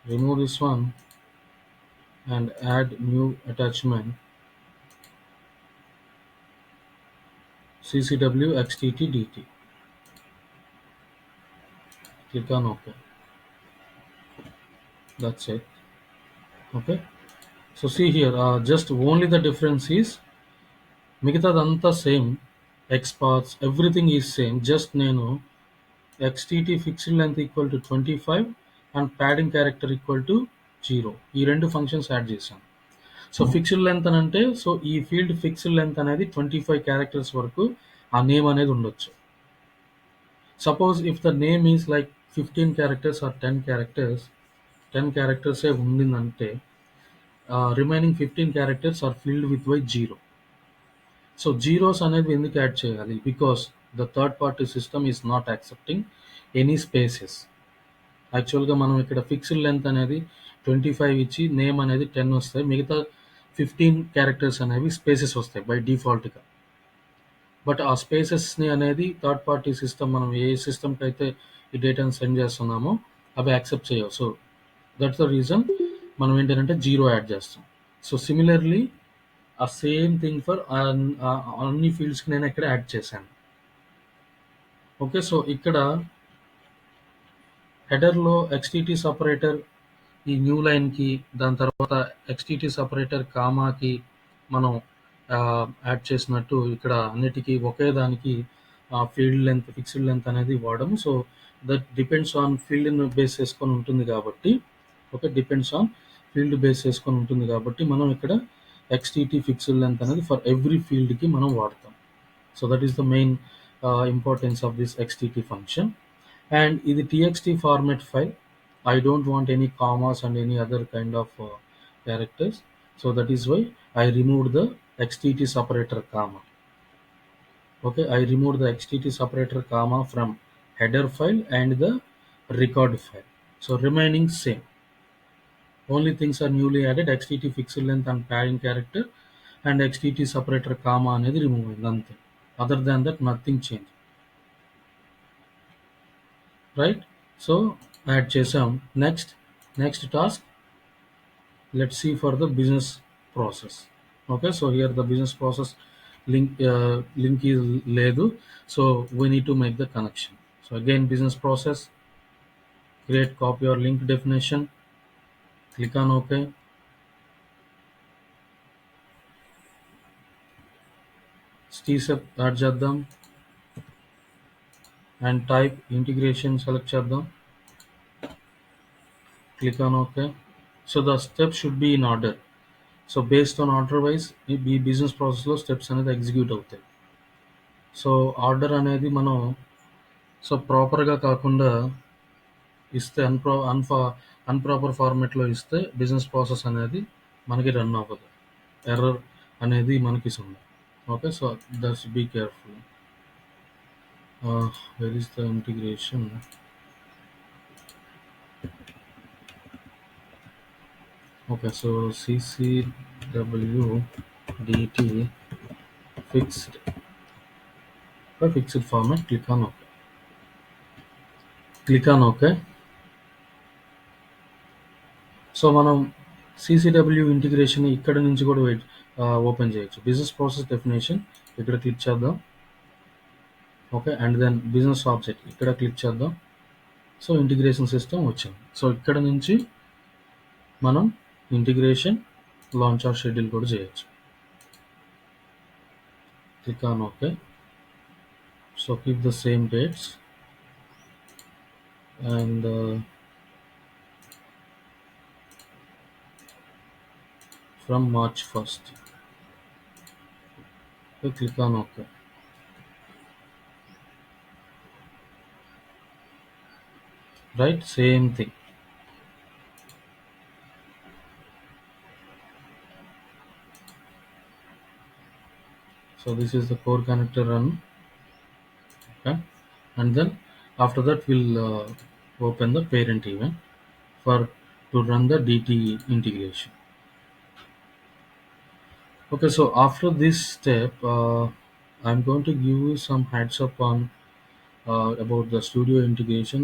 A: Remove this one and add new attachment CCW XTT DT. Click on OK. That's it. Okay. So see here, just only the difference is మిగతాదంతా same, XPaths everything is same. Just నేను XTT fixed length equal to 25 and padding character equal to 0 ఈ రెండు functions add చేశాను. So fixed length అని అంటే so ఈ field fixed length అనేది 25 characters వరకు ఆ నేమ్ అనేది ఉండొచ్చు. Suppose if the name is like 15 characters or 10 characters, 10 క్యారెక్టర్సే ఉండిందంటే remaining 15 characters are filled with by 0. So zeros అనేది ఎందుకు యాడ్ చేయాలి? Because the third party system is not accepting any spaces. యాక్చువల్గా మనం ఇక్కడ ఫిక్స్డ్ లెంత్ అనేది 25 ఇచ్చి నేమ్ అనేది 10 వస్తాయి, మిగతా 15 క్యారెక్టర్స్ అనేవి స్పేసెస్ వస్తాయి బై డిఫాల్ట్గా. బట్ ఆ స్పేసెస్ని అనేది థర్డ్ పార్టీ సిస్టమ్, మనం ఏ సిస్టమ్కి అయితే ఈ డేటాను సెండ్ చేస్తున్నామో అవి యాక్సెప్ట్ చేయవు. సో దట్స్ ద రీజన్ మనం ఏంటంటే 0 యాడ్ చేస్తాం. సో సిమిలర్లీ ఆ సేమ్ థింగ్ ఫర్ అన్ని ఫీల్డ్స్కి నేను ఇక్కడ యాడ్ చేశాను. ఓకే. సో ఇక్కడ హెడర్లో XTT సపరేటర్ ఈ న్యూ లైన్కి, దాని తర్వాత XTT సపరేటర్ కామాకి మనం యాడ్ చేసినట్టు ఇక్కడ అన్నిటికీ ఒకే దానికి ఫీల్డ్ లెంత్ ఫిక్స్డ్ లెంత్ అనేది వాడము. సో దట్ డిపెండ్స్ ఆన్ ఫీల్డ్ని బేస్ చేసుకొని ఉంటుంది కాబట్టి, okay, depends on field base చేసుకొని ఉంటుంది కాబట్టి మనం ఇక్కడ XTT fixed length అనేది ఫర్ ఎవ్రీ ఫీల్డ్కి మనం వాడతాం. So that is the main importance of this XTT function. And ఇది TXT format file. I don't want any commas and any other kind of characters. So that is why I removed the XTT separator comma. Okay, I removed the XTT separator comma from header file and the record file. So remaining same. Only things are newly added: XTT fixed length and padding character and XTT separator comma అనేది remove అయింది అంతే. Other than that nothing changed. Right? So add చేసాం. Next task, let's see for the business process. Okay. So here the business process link is లేదు. So we need to make the connection. So again business process, create copy or link definition, click on okay. Step add చేద్దాం and type integration select చేద్దాం. Click on OK. So the steps should be in order. So based on order wise ఈ business ప్రాసెస్లో steps అనేది execute అవుతాయి. So order అనేది మనం so ప్రాపర్గా కాకుండా ఇస్తే అన్‌ప్రాపర్ ఫార్మాట్‌లో ఇస్తే బిజినెస్ ప్రాసెస్ అనేది మనకి రన్ అవ్వదు. ఎర్రర్ అనేది మనకిస్తుంది. Okay. So, that's be careful. Where is the integration? Okay. So, CCW DT fixed fixed format. Click on okay. Click on okay. So, మనం CCW ఇంటిగ్రేషన్ ఇక్కడ నుంచి కూడా ఓపెన్ చేయొచ్చు. బిజినెస్ ప్రాసెస్ డెఫినేషన్ ఇక్కడ click చేద్దాం. Okay. And then business object ఇక్కడ click చేద్దాం. So, integration system వచ్చింది. సో, ఇక్కడ నుంచి మనం ఇంటిగ్రేషన్, లాంచ్ ఆర్ షెడ్యూల్ కూడా చేయొచ్చు. Click on okay. So, keep the same dates and from March 1st. So, click on OK. Right, same thing. So this is the core connector run. Okay, and then after that we'll open the parent event for to run the DT integration. Okay, so after this step, I'm going to give you some heads up on about the studio integration.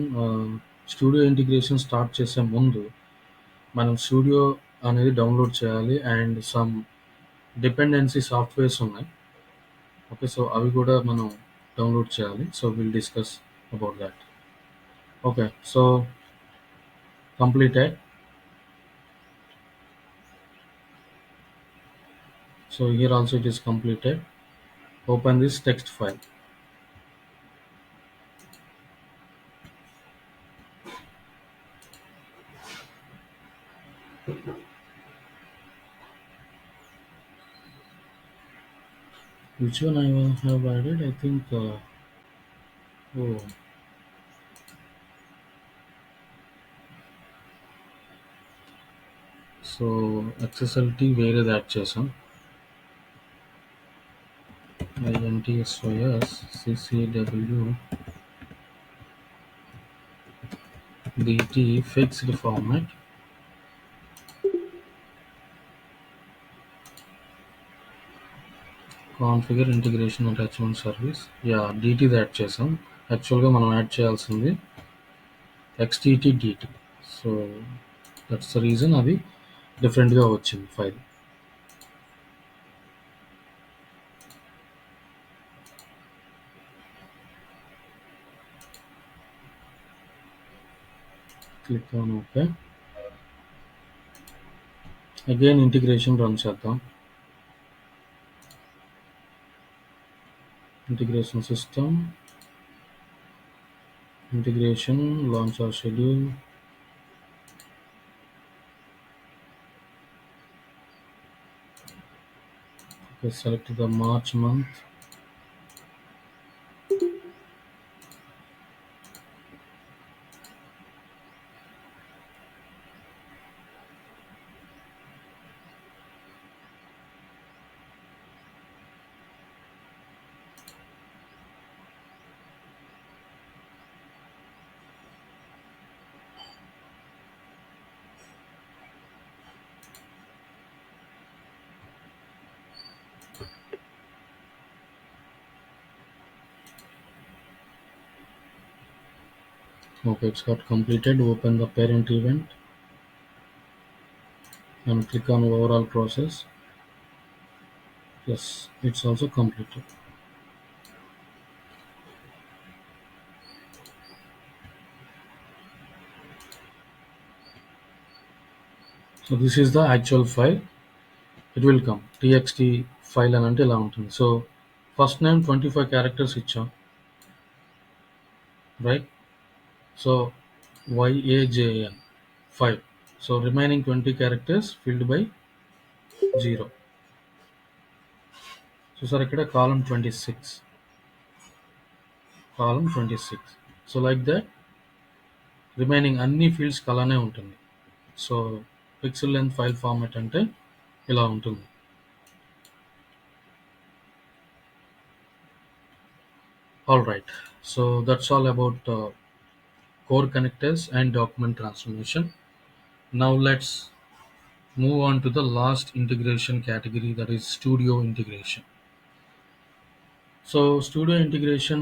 A: Studio integration start చేసే ముందు మనం studio అనేది download చేయాలి and some dependency softwares ఉన్నాయి. Okay. So, అవి కూడా మనం download చేయాలి. So, will discuss about that. Okay. So, completed. So here also it is completed. Open this text file. Which one I have added? I think oh, so XSLT వేరేది add చేసాం. INTSYS CCW DT fixed format. Configure integration attachment service. Yeah, DT add చేసాం. యాక్చువల్గా మనం add చేయాల్సింది XTT DT. So that's the reason అది డిఫరెంట్గా వచ్చింది file. Click on okay. Again integration run చేద్దాం. Integration system, integration, launch or schedule. Okay, select the March month. Okay, it's got completed. Open the parent event and click on overall process. Yes, it's also completed. So this is the actual file. It will come txt file అని అంటే ఇలా ఉంటుంది. So first name 25 characters ఇచ్చాం, right. So YAJN 5. So remaining 20 characters field by 0. చూసారు ఇక్కడ column 26. So like that remaining అన్ని ఫీల్డ్స్కి అలానే ఉంటుంది. So pixel length file format అంటే ఇలా ఉంటుంది. All right, so that's all about core connectors and document transformation. Now let's move on to the last integration category, that is studio integration. So studio integration,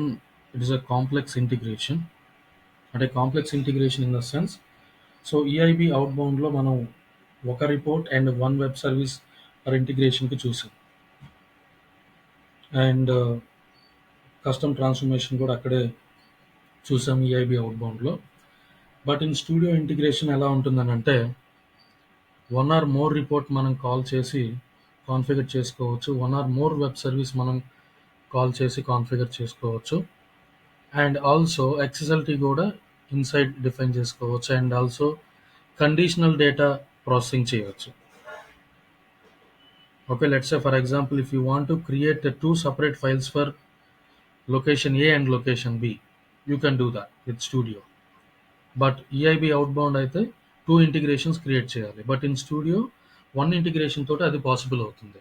A: it is a complex integration, and a complex integration in the sense, so EIB outbound లో మనం ఒక report and one web service for ఇంటిగ్రేషన్కి చూసాం, and custom transformation కూడా అక్కడే చూసాం EIB అవుట్బౌండ్లో. But in studio integration ఎలా ఉంటుందని అంటే, వన్ ఆర్ మోర్ రిపోర్ట్ మనం కాల్ చేసి కాన్ఫిగర్ చేసుకోవచ్చు, one or more web service మనం కాల్ చేసి కాన్ఫిగర్ చేసుకోవచ్చు, అండ్ ఆల్సో ఎక్సెస్ఎల్టీ కూడా ఇన్సైడ్ డిఫైన్ చేసుకోవచ్చు, and also conditional data processing చేయవచ్చు. Okay, let's say for example, if you want to create two separate files for location A and location B, you can do that with Studio. But EIB outbound అయితే two integrations create చేయాలి, but in studio one integration తోటి అది possible అవుతుంది.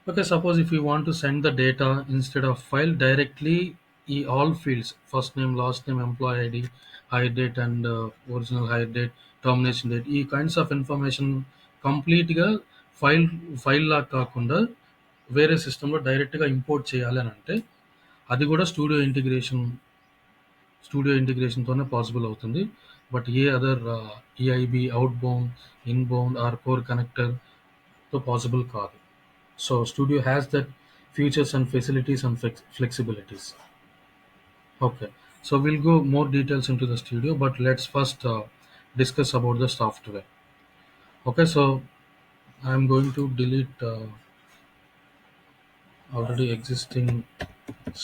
A: Okay, suppose if you want to send the data instead of file directly, all fields, first name, last name, employee ID, hire date and original hire date, termination date, ఈ kinds of information కంప్లీట్గా file file లాగా కాకుండా వేరే సిస్టంలో డైరెక్ట్గా import చేయాలి అని అంటే, అది కూడా స్టూడియో ఇంటిగ్రేషన్తోనే పాసిబుల్ అవుతుంది. But a other EIB outbound, inbound or core కనెక్టర్తో పాసిబుల్ కాదు. So Studio has that features and facilities and flexibilities. Okay, so we'll go more details into the Studio, but let's first discuss about the software. Okay, so I'm going to delete already existing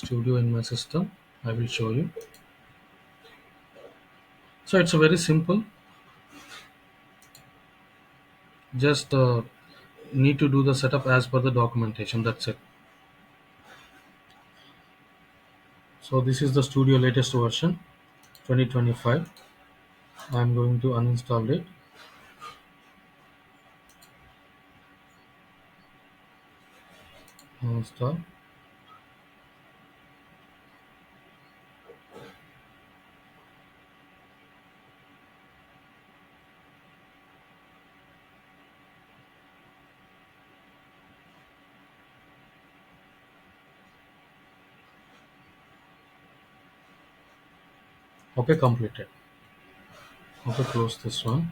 A: Studio in my system. I will show you. So it's a very simple. Just need to do the setup as per the documentation. That's it. So this is the Studio latest version 2025. I'm going to uninstall it. Install. Okay, completed. Okay, close this one.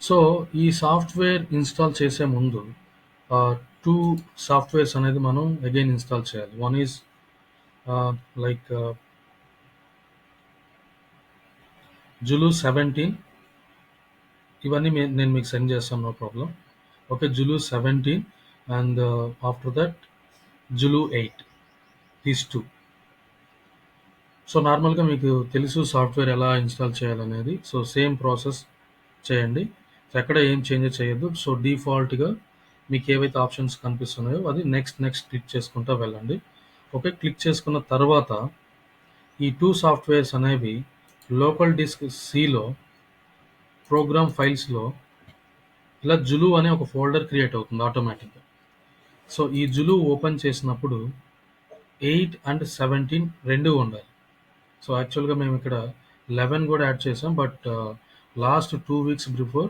A: So ఈ software install చేసే ముందు two softwares అనేది మనం again install చేయాలి. One is like Zulu 17. ఇవన్నీ నేను మీకు send చేస్తాను, no problem. Okay, Zulu 17 and after that Zulu 8, these two. So నార్మల్గా మీకు తెలుసు సాఫ్ట్వేర్ ఎలా ఇన్స్టాల్ చేయాలనేది. సో సేమ్ ప్రాసెస్ చేయండి, ఎక్కడ ఏం చేంజెస్ చేయొద్దు. సో డిఫాల్ట్గా మీకు ఏవైతే ఆప్షన్స్ కనిపిస్తున్నాయో అది నెక్స్ట్ క్లిక్ చేసుకుంటూ వెళ్ళండి. ఓకే, క్లిక్ చేసుకున్న తర్వాత ఈ టూ సాఫ్ట్వేర్స్ అనేవి లోకల్ డిస్క్ సిలో ప్రోగ్రామ్ ఫైల్స్లో ఇలా జులు అనే ఒక ఫోల్డర్ క్రియేట్ అవుతుంది ఆటోమేటిక్గా. సో ఈ జులు ఓపెన్ చేసినప్పుడు 8 అండ్ 17 రెండు ఉండాలి. సో యాక్చువల్గా మేము ఇక్కడ 11 కూడా యాడ్ చేసాం, బట్ లాస్ట్ 2 వీక్స్ బిఫోర్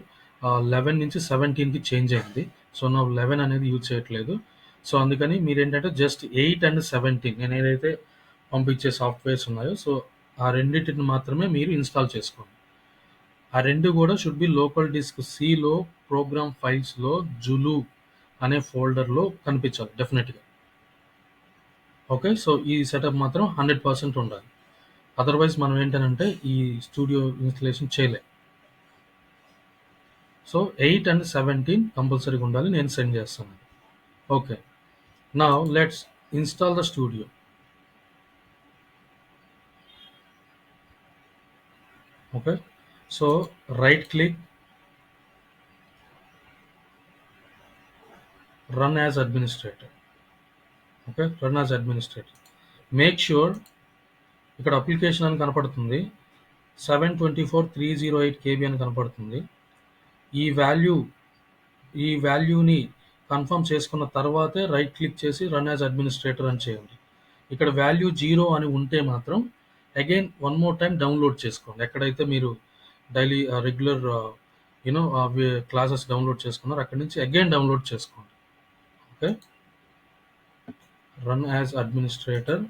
A: 11 నుంచి 17కి చేంజ్ అయింది. సో నా 11 అనేది యూజ్ చేయట్లేదు. సో అందుకని మీరేంటంటే జస్ట్ 8 అండ్ 17 నేను ఏదైతే పంపించే సాఫ్ట్వేర్స్ ఉన్నాయో సో ఆ రెండింటిని మాత్రమే మీరు ఇన్స్టాల్ చేసుకోండి. ఆ రెండు కూడా షుడ్ బి లోకల్ డిస్క్ సిలో ప్రోగ్రామ్ ఫైల్స్లో జులు అనే ఫోల్డర్లో కనిపించాలి డెఫినెట్గా. ఓకే, సో ఈ సెటప్ మాత్రం 100% ఉండాలి. అదర్వైజ్ మనం ఏంటంటే ఈ స్టూడియో ఇన్స్టలేషన్ చేయలేం. సో 8 అండ్ 17 కంపల్సరీగా ఉండాలి. నేను సెండ్ చేస్తాను. Okay, now let's install the studio. Okay, so right click, run as administrator. Okay, run as administrator. Make sure ఇక్కడ అప్లికేషన్ అని కనపడుతుంది, 724308 KB అని కనపడుతుంది. ఈ వాల్యూని కన్ఫర్మ్ చేసుకున్న తర్వాతే రైట్ క్లిక్ చేసి రన్ యాజ్ అడ్మినిస్ట్రేటర్ అని చేయండి. ఇక్కడ వాల్యూ 0 అని ఉంటే మాత్రం again one more time download చేసుకోండి. ఎక్కడైతే మీరు డైలీ రెగ్యులర్ క్లాసెస్ డౌన్లోడ్ చేసుకున్నారు అక్కడి నుంచి అగైన్ డౌన్లోడ్ చేసుకోండి. Okay, run as administrator.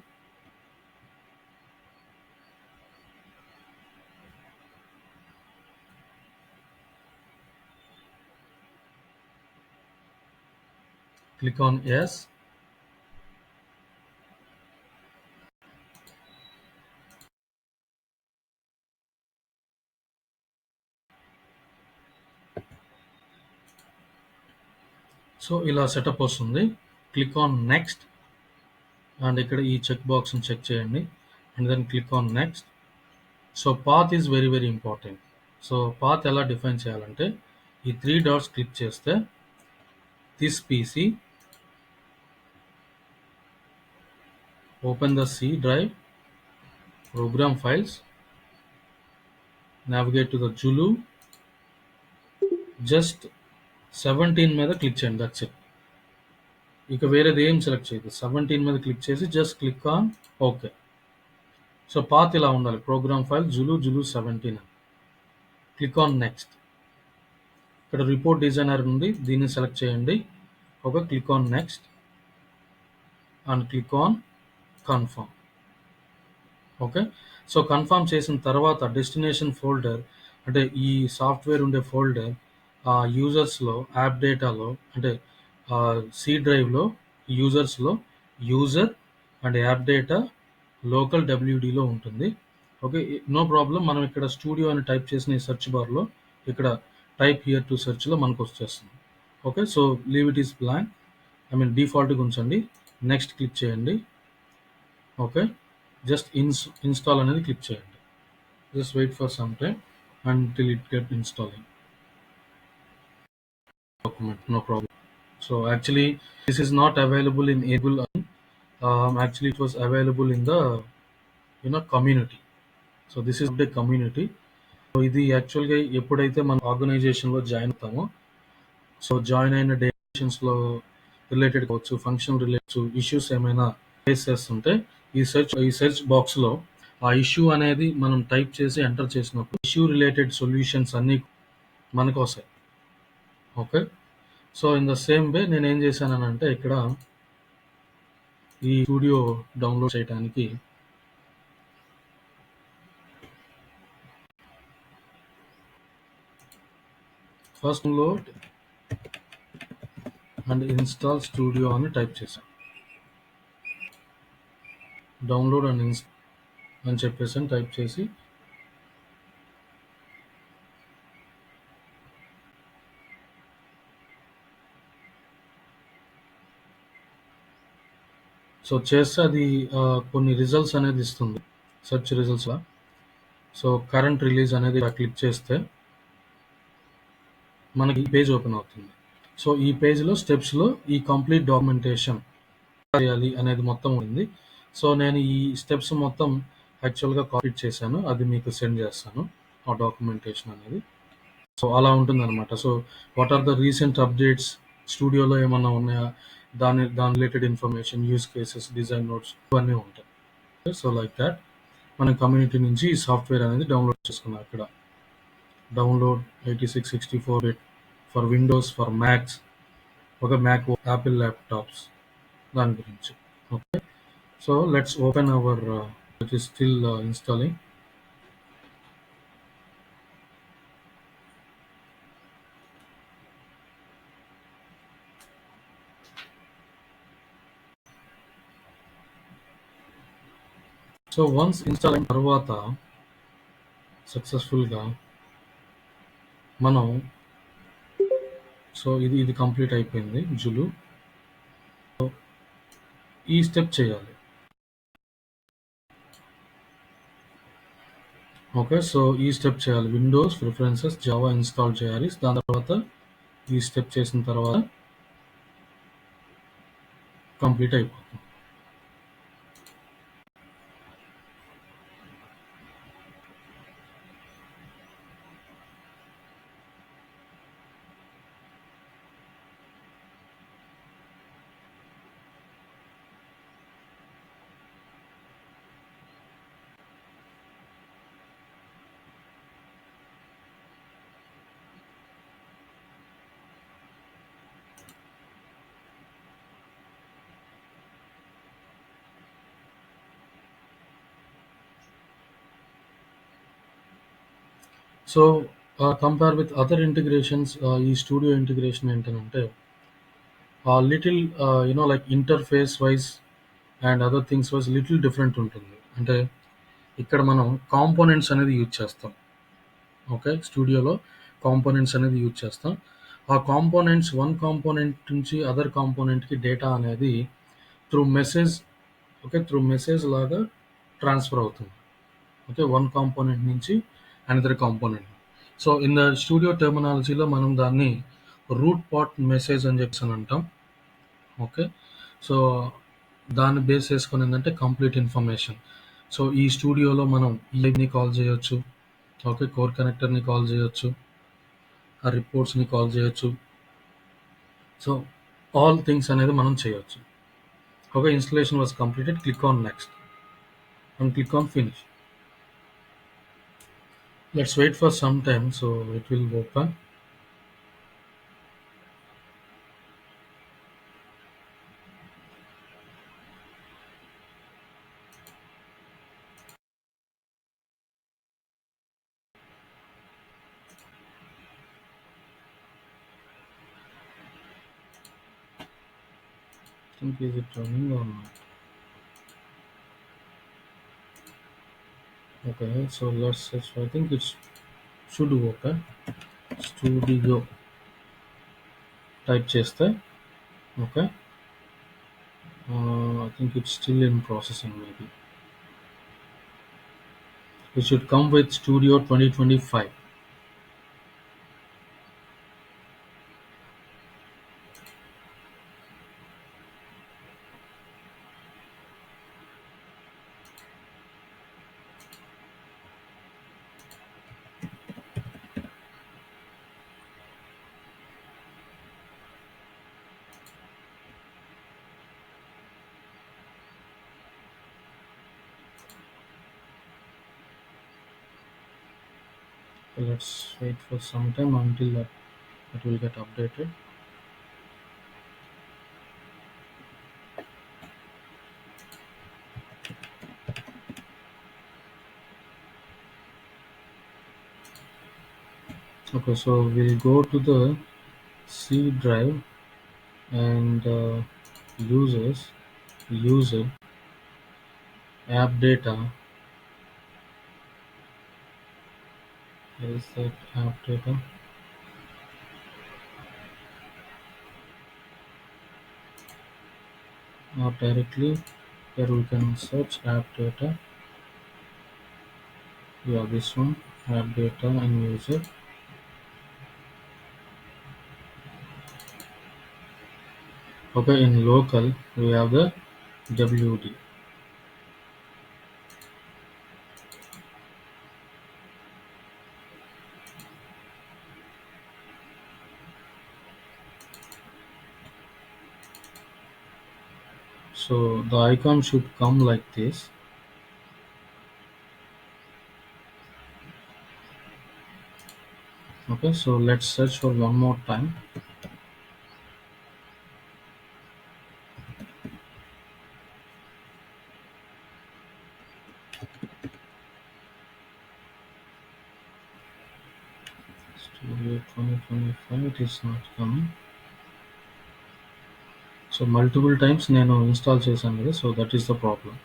A: Click on yes. So ఇలా సెటప్ వస్తుంది. క్లిక్ ఆన్ నెక్స్ట్ అండ్ ఇక్కడ ఈ చెక్ బాక్స్ని చెక్ చేయండి and then click on next. So path is very very important. So path ఎలా డిఫైన్ చేయాలంటే ఈ 3 డాట్స్ క్లిక్ చేస్తే this PC, open the C drive, program files, navigate to the Zulu, just 17 మీద క్లిక్ చేయండి. That's it. ఇక వేరేది ఏం సెలెక్ట్ చేయదు. 17 మీద క్లిక్ చేసి just click on okay. So path ఇలా ఉండాలి, program file Zulu 17. Click on next. ఇక్కడ రిపోర్ట్ డిజైనర్ ఉంది, దీన్ని సెలెక్ట్ చేయండి. Okay, click on next and click on confirm. Okay, so confirm చేసిన తర్వాత డెస్టినేషన్ ఫోల్డర్ అంటే ఈ సాఫ్ట్వేర్ ఉండే ఫోల్డర్ యూజర్స్లో యాప్ డేటాలో అంటే C డ్రైవ్లో యూజర్స్లో user and app data local WDలో ఉంటుంది. Okay, no problem. మనం ఇక్కడ స్టూడియో అని టైప్ చేసిన ఈ సెర్చ్ బార్లో ఇక్కడ టైప్ హియర్ టు సెర్చ్లో మనకు వచ్చేస్తుంది. Okay, so leave it is blank, డిఫాల్ట్గా ఉంచండి. నెక్స్ట్ క్లిక్ చేయండి. ఓకే, జస్ట్ ఇన్స్టాల్ అనేది క్లిక్ చేయండి. Just wait for some time until it get installing document, no problem. So actually this is not available in able, actually it was available in the community. So this is the community. So ఇది యాక్చువల్గా ఎప్పుడైతే మన ఆర్గనైజేషన్లో join అవుతామో, so join అయిన డెసిషన్స్లో related కావచ్చు, function related issues ఏమైనా face చేస్తుంటే ఈ సెర్చ్ బాక్స్లో ఆ ఇష్యూ అనేది మనం టైప్ చేసి ఎంటర్ చేసినప్పుడు ఇష్యూ రిలేటెడ్ సొల్యూషన్స్ అన్నీ మనకు వస్తాయి. Okay, so in the same వే నేను ఏం చేశానంటే ఇక్కడ ఈ స్టూడియో డౌన్లోడ్ చేయడానికి first download and install studio అని టైప్ చేశాను. డౌన్లోడ్ అండ్ ఇన్స్టాల్ అని చెప్పేసి టైప్ చేసి సో చేస్తే అది కొన్ని రిజల్ట్స్ అనేది ఇస్తుంది సెర్చ్ రిజల్ట్స్లో. సో కరెంట్ రిలీజ్ అనేది క్లిక్ చేస్తే మనకి ఈ పేజ్ ఓపెన్ అవుతుంది. సో ఈ పేజ్లో స్టెప్స్లో ఈ కంప్లీట్ డాక్యుమెంటేషన్ చేయాలి అనేది మొత్తం ఉంది. సో నేను ఈ స్టెప్స్ మొత్తం యాక్చువల్గా కంప్లీట్ చేశాను, అది మీకు సెండ్ చేస్తాను ఆ డాక్యుమెంటేషన్ అనేది. సో అలా ఉంటుంది అనమాట. So what are the recent updates, స్టూడియోలో ఏమన్నా ఉన్నాయా, దాని related information, use cases, design notes ఇవన్నీ ఉంటాయి. సో లైక్ దాట్ మనం కమ్యూనిటీ నుంచి ఈ సాఫ్ట్వేర్ అనేది డౌన్లోడ్ చేసుకున్నాం. ఇక్కడ download 8664 bit for Windows, for Macs, ఒక మ్యాక్ యాపిల్ ల్యాప్టాప్స్ దాని గురించి. Okay, so let's open our, it is still installing. So once install అయిన తర్వాత సక్సెస్ఫుల్గా మనం సో ఇది కంప్లీట్ అయిపోయింది జులు. ఈ స్టెప్ చేయాలి. ఓకే, సో ఈ స్టెప్ చేయాలి. విండోస్ ప్రిఫరెన్సెస్ జావా ఇన్స్టాల్ చేయాలి. దాని తర్వాత ఈ స్టెప్ చేసిన తర్వాత కంప్లీట్ అయిపోతుంది. So compare with other integrations, ఈ స్టూడియో ఇంటిగ్రేషన్ ఏంటంటే little like interface wise and other things wise little different ఉంటుంది. అంటే ఇక్కడ మనం కాంపోనెంట్స్ అనేది యూజ్ చేస్తాం. ఓకే, స్టూడియోలో కాంపోనెంట్స్ అనేది యూజ్ చేస్తాం. ఆ కాంపోనెంట్స్ వన్ కాంపోనెంట్ నుంచి అదర్ కాంపోనెంట్కి డేటా అనేది through message, okay, through message లాగా ట్రాన్స్ఫర్ అవుతుంది. ఓకే, వన్ కాంపోనెంట్ నుంచి another component. So in the studio టెర్మినాలజీలో మనం దాన్ని రూట్ పార్ట్ మెసేజ్ అని చెప్పేసి అని అంటాం. ఓకే, సో దాన్ని బేస్ చేసుకొని ఏంటంటే కంప్లీట్ ఇన్ఫర్మేషన్. సో ఈ స్టూడియోలో మనం ఈని కాల్ చేయొచ్చు, ఓకే, కోర్ కనెక్టర్ని కాల్ చేయొచ్చు, ఆ రిపోర్ట్స్ని కాల్ చేయొచ్చు. సో ఆల్ థింగ్స్ అనేది మనం చేయొచ్చు. Okay, installation was completed, click on next and click on finish. Let's wait for some time so it will open. I think is it running or not? Okay, so let's search. I think it should open. Studio type చేస్తే, okay. I think it's still in processing maybe. It should come with Studio 2025. So let's wait for some time until that it will get updated. Okay, so we'll go to the C drive and users, user, app data. Where is that app data? Or directly here we can search app data. Yeah, this one, app data and user. Okay, in local we have the WD. So the icon should come like this. Okay, so let's search for one more time. Studio 2025, it is not coming. So multiple times నేను install చేశాను కదా, so that is the problem.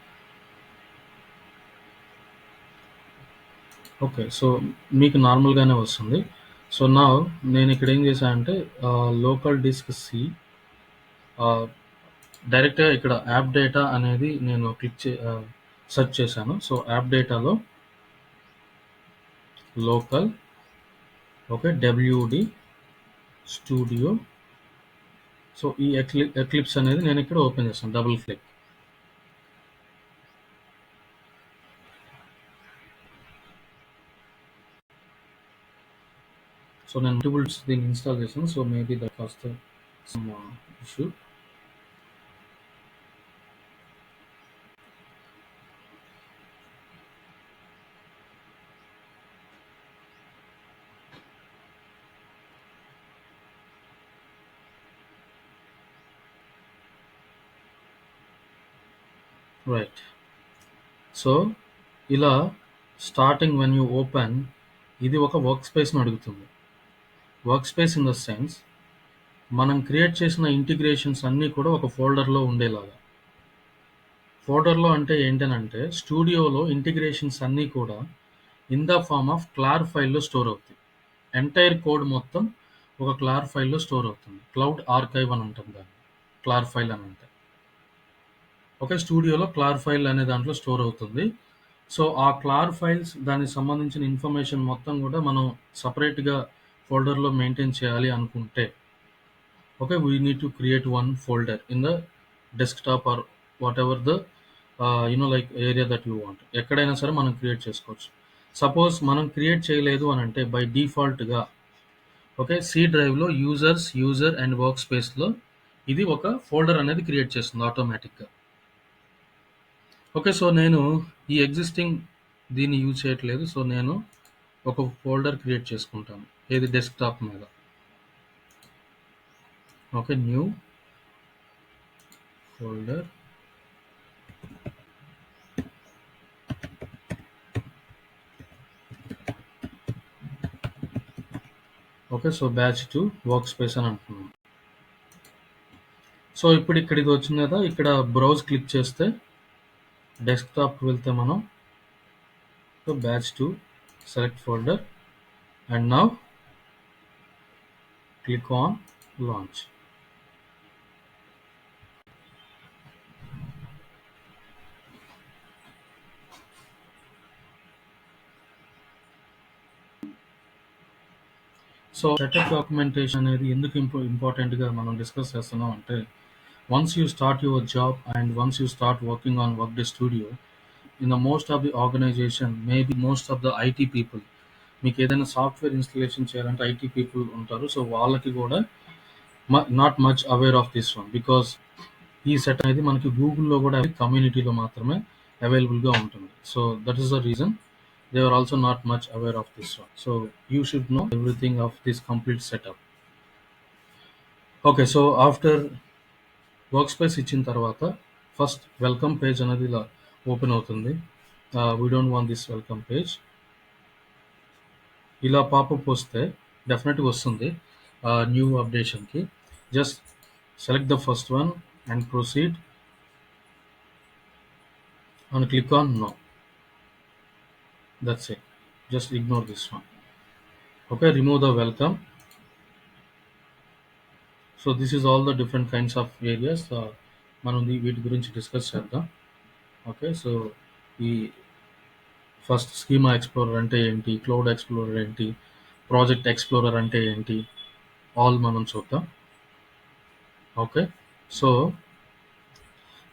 A: Okay, so మీకు నార్మల్గానే వస్తుంది. So నా నేను ఇక్కడ ఏం చేశానంటే లోకల్ డిస్క్ సి డైరెక్ట్గా ఇక్కడ యాప్ డేటా అనేది నేను సెర్చ్ చేశాను. సో యాప్ డేటాలో local, okay, WD studio. So ఈ ఎక్లిప్స్ అనేది నేను ఇక్కడ ఓపెన్ చేస్తాను, డబుల్ క్లిక్. సో నేను మల్టిపుల్స్ దీన్ని ఇన్స్టాల్ చేశాను. So maybe that was the sum issue. Right. So ఇలా స్టార్టింగ్ వెన్ యూ ఓపెన్ ఇది ఒక వర్క్ స్పేస్ని అడుగుతుంది. Work space in the sense మనం క్రియేట్ చేసిన ఇంటిగ్రేషన్స్ అన్నీ కూడా ఒక ఫోల్డర్లో ఉండేలాగా. ఫోల్డర్లో అంటే ఏంటనంటే స్టూడియోలో ఇంటిగ్రేషన్స్ అన్నీ కూడా ఇన్ ద ఫార్మ్ ఆఫ్ క్లార్ ఫైల్‌లో స్టోర్ అవుతాయి. ఎంటైర్ కోడ్ మొత్తం ఒక క్లార్ ఫైల్‌లో స్టోర్ అవుతుంది. క్లౌడ్ ఆర్కైవ్ అని అంటాం దాన్ని. క్లార్ ఫైల్ అని అంటే. ఓకే. స్టూడియోలో క్లార్ ఫైల్ అనే దాంట్లో స్టోర్ అవుతుంది. సో, ఆ క్లార్ ఫైల్స్ దానికి సంబంధించిన ఇన్ఫర్మేషన్ మొత్తం కూడా మనం సెపరేట్‌గా ఫోల్డర్‌లో మెయింటైన్ చేయాలి అనుకుంటే, okay. We need to create one folder in the desktop or whatever the like area that you want. ఎక్కడైనా సరే మనం క్రియేట్ చేసుకోవచ్చు. సపోజ్ మనం క్రియేట్ చేయలేదు అనంటే బై డిఫాల్ట్‌గా ఓకే. సి డ్రైవ్‌లో యూజర్ అండ్ వర్క్ స్పేస్‌లో ఇది ఒక ఫోల్డర్ అనేది క్రియేట్ చేస్తుంది ఆటోమేటిక్‌గా. ఓకే. సో, నేను ఈ ఎగ్జిస్టింగ్ దీన్ని యూజ్ చేయట్లేదు. సో, నేను ఒక ఫోల్డర్ క్రియేట్ చేసుకుంటాను. ఏది డెస్క్‌టాప్ మీద. Okay. New folder. Okay. So, batch 2 work space అని అంటున్నాను. సో, ఇప్పుడు ఇక్కడ ఇది వచ్చింది కదా! ఇక్కడ బ్రౌజ్ క్లిక్ చేస్తే డెస్క్‌టాప్‌కి వెళ్తే మనం so, batch 2 select folder and now click on launch. So, setup documentation అనేది ఎందుకు ఇంపార్టెంట్‌గా మనం డిస్కస్ చేస్తున్నాం అంటే, once you start your job and once you start working on Workday Studio, in the most of the organization maybe most of the IT people మీకు ఏదైనా software installation చేయాలంటే IT people ఉంటారు. సో, వాళ్ళకి కూడా not much aware of this one. Because ఈ set అనేది మనకి గూగుల్‌లో కూడా కమ్యూనిటీలో మాత్రమే అవైలబుల్‌గా ఉంటుంది. So, that is the reason they are also not much aware of this one. So, you should know everything of this complete setup. Okay, so after workspace ఇచ్చిన తర్వాత ఫస్ట్ వెల్కమ్ పేజ్ అనేది ఇలా ఓపెన్ అవుతుంది. We don't want this welcome page. ఇలా popup వస్తే డెఫినెట్‌గా వస్తుంది new అప్డేషన్‌కి. Just select the first one and proceed and click on no. That's it. Just ignore this one. Okay, remove the welcome. So this is all the different kinds of areas. మనం వీటి గురించి discuss చేద్దాం. Okay. So ఈ first schema explorer అంటే ఏంటి? Cloud explorer ఏంటి? Project explorer అంటే ఏంటి? ఆల్ మనం చూద్దాం. Okay. So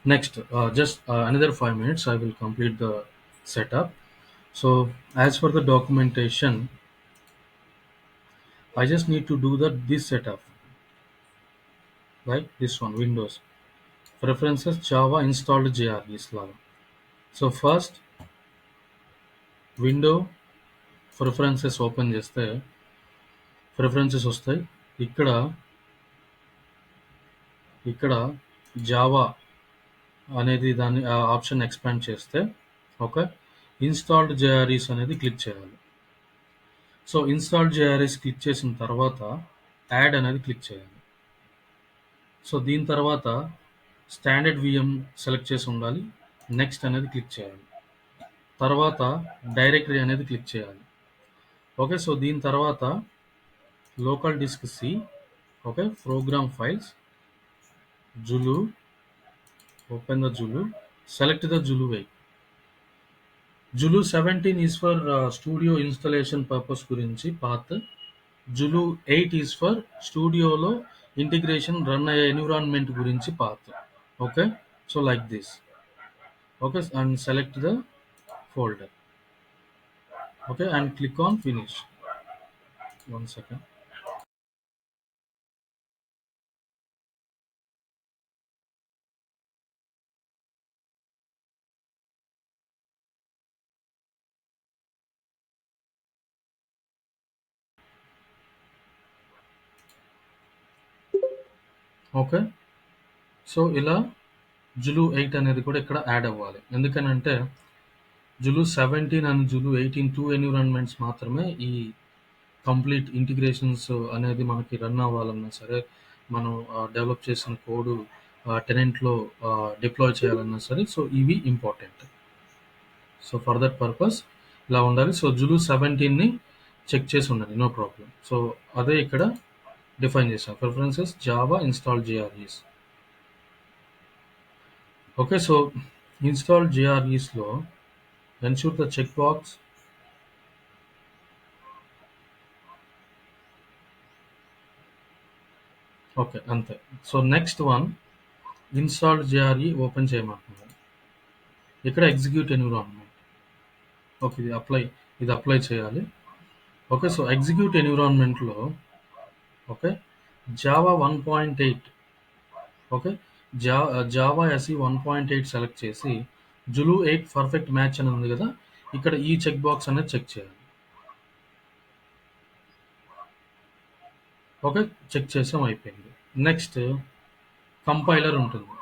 A: next just another 5 minutes I will complete the setup. So as for the documentation, I just need to do this setup, right? This one, Windows. Preferences, Java installed JREs లాగా. So first window preferences open చేస్తే preferences వస్తాయి. ఇక్కడ ఇక్కడ Java అనేది దాన్ని option expand చేస్తే okay installed జేఆర్ఈస్ అనేది click చేయాలి. సో ఇన్స్టాల్డ్ జేఆర్ఈస్ క్లిక్ చేసిన తర్వాత యాడ్ అనేది క్లిక్ చేయాలి. సో దీని తర్వాత స్టాండర్డ్ విఎం సెలెక్ట్ చేసి ఉండాలి. నెక్స్ట్ అనేది క్లిక్ చేయాలి. తర్వాత డైరెక్టరీ అనేది క్లిక్ చేయాలి. ఓకే. సో దీని తర్వాత local disk C, okay, program files, Zulu, open the Zulu, select the Zulu Y. Zulu 17 is for studio installation purpose గురించి పాత్. జులు 8 ఈజ్ ఫర్ స్టూడియోలో ఇంటిగ్రేషన్ రన్ అయ్యే environment గురించి path. Okay. So like this. Okay. And select the folder. Okay. And click on finish. 1 second. Okay. So ఇలా Zulu 8 అనేది కూడా ఇక్కడ add అవ్వాలి. ఎందుకనంటే జులు 17 అండ్ జులు 18 2 ఎన్విరాన్మెంట్స్ మాత్రమే ఈ కంప్లీట్ ఇంటిగ్రేషన్స్ అనేది మనకి రన్ అవ్వాలన్నా సరే, మనం డెవలప్ చేసిన కోడ్ టెనెంట్లో డిప్లాయ్ చేయాలన్నా సరే, సో ఇవి important. So for that purpose ఇలా ఉండాలి. సో జులు 17ని చెక్ చేసి ఉండండి, నో ప్రాబ్లం. సో అదే ఇక్కడ డిఫైన్ చేసాం, preferences Java install JREs. Okay, so install జిఆర్ఈస్లో ensure the check box. Okay, అంతే. So next one, install JRE open చేయమంటున్నాను. ఇక్కడ ఎగ్జిక్యూట్ ఎన్విరాన్మెంట్. ఓకే, ఇది అప్లై చేయాలి. ఓకే, సో ఎగ్జిక్యూట్ ఎన్విరాన్మెంట్లో okay Java 1.8, okay Java SE 1.8 select చేసి Zulu 8 perfect match అని ఉంది కదా, ఇక్కడ ఈ చెక్ బాక్స్ అనేది చెక్ చేయాలి. ఓకే, చెక్ చేసాం, అయిపోయింది. నెక్స్ట్ కంపైలర్ ఉంటుంది,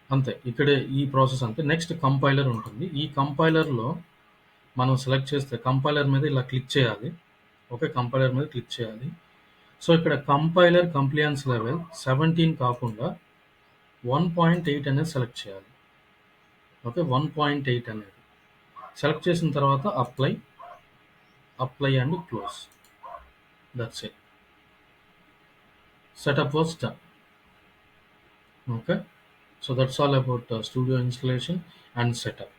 A: అంతే. ఇక్కడే ఈ ప్రాసెస్ అంతే. నెక్స్ట్ కంపైలర్ ఉంటుంది. ఈ కంపైలర్లో మనం సెలెక్ట్ చేస్తే కంపైలర్ మీద ఇలా క్లిక్ చేయాలి. ఓకే, కంపైలర్ మీద క్లిక్ చేయాలి. సో ఇక్కడ కంపైలర్ కంప్లయన్స్ లెవెల్ 17 కాకుండా 1.8 అనేది సెలెక్ట్ చేయాలి. ఓకే, 1.8 అనేది సెలెక్ట్ చేసిన తర్వాత apply and close. That's it. Setup was done. Okay, so that's all about studio installation and setup.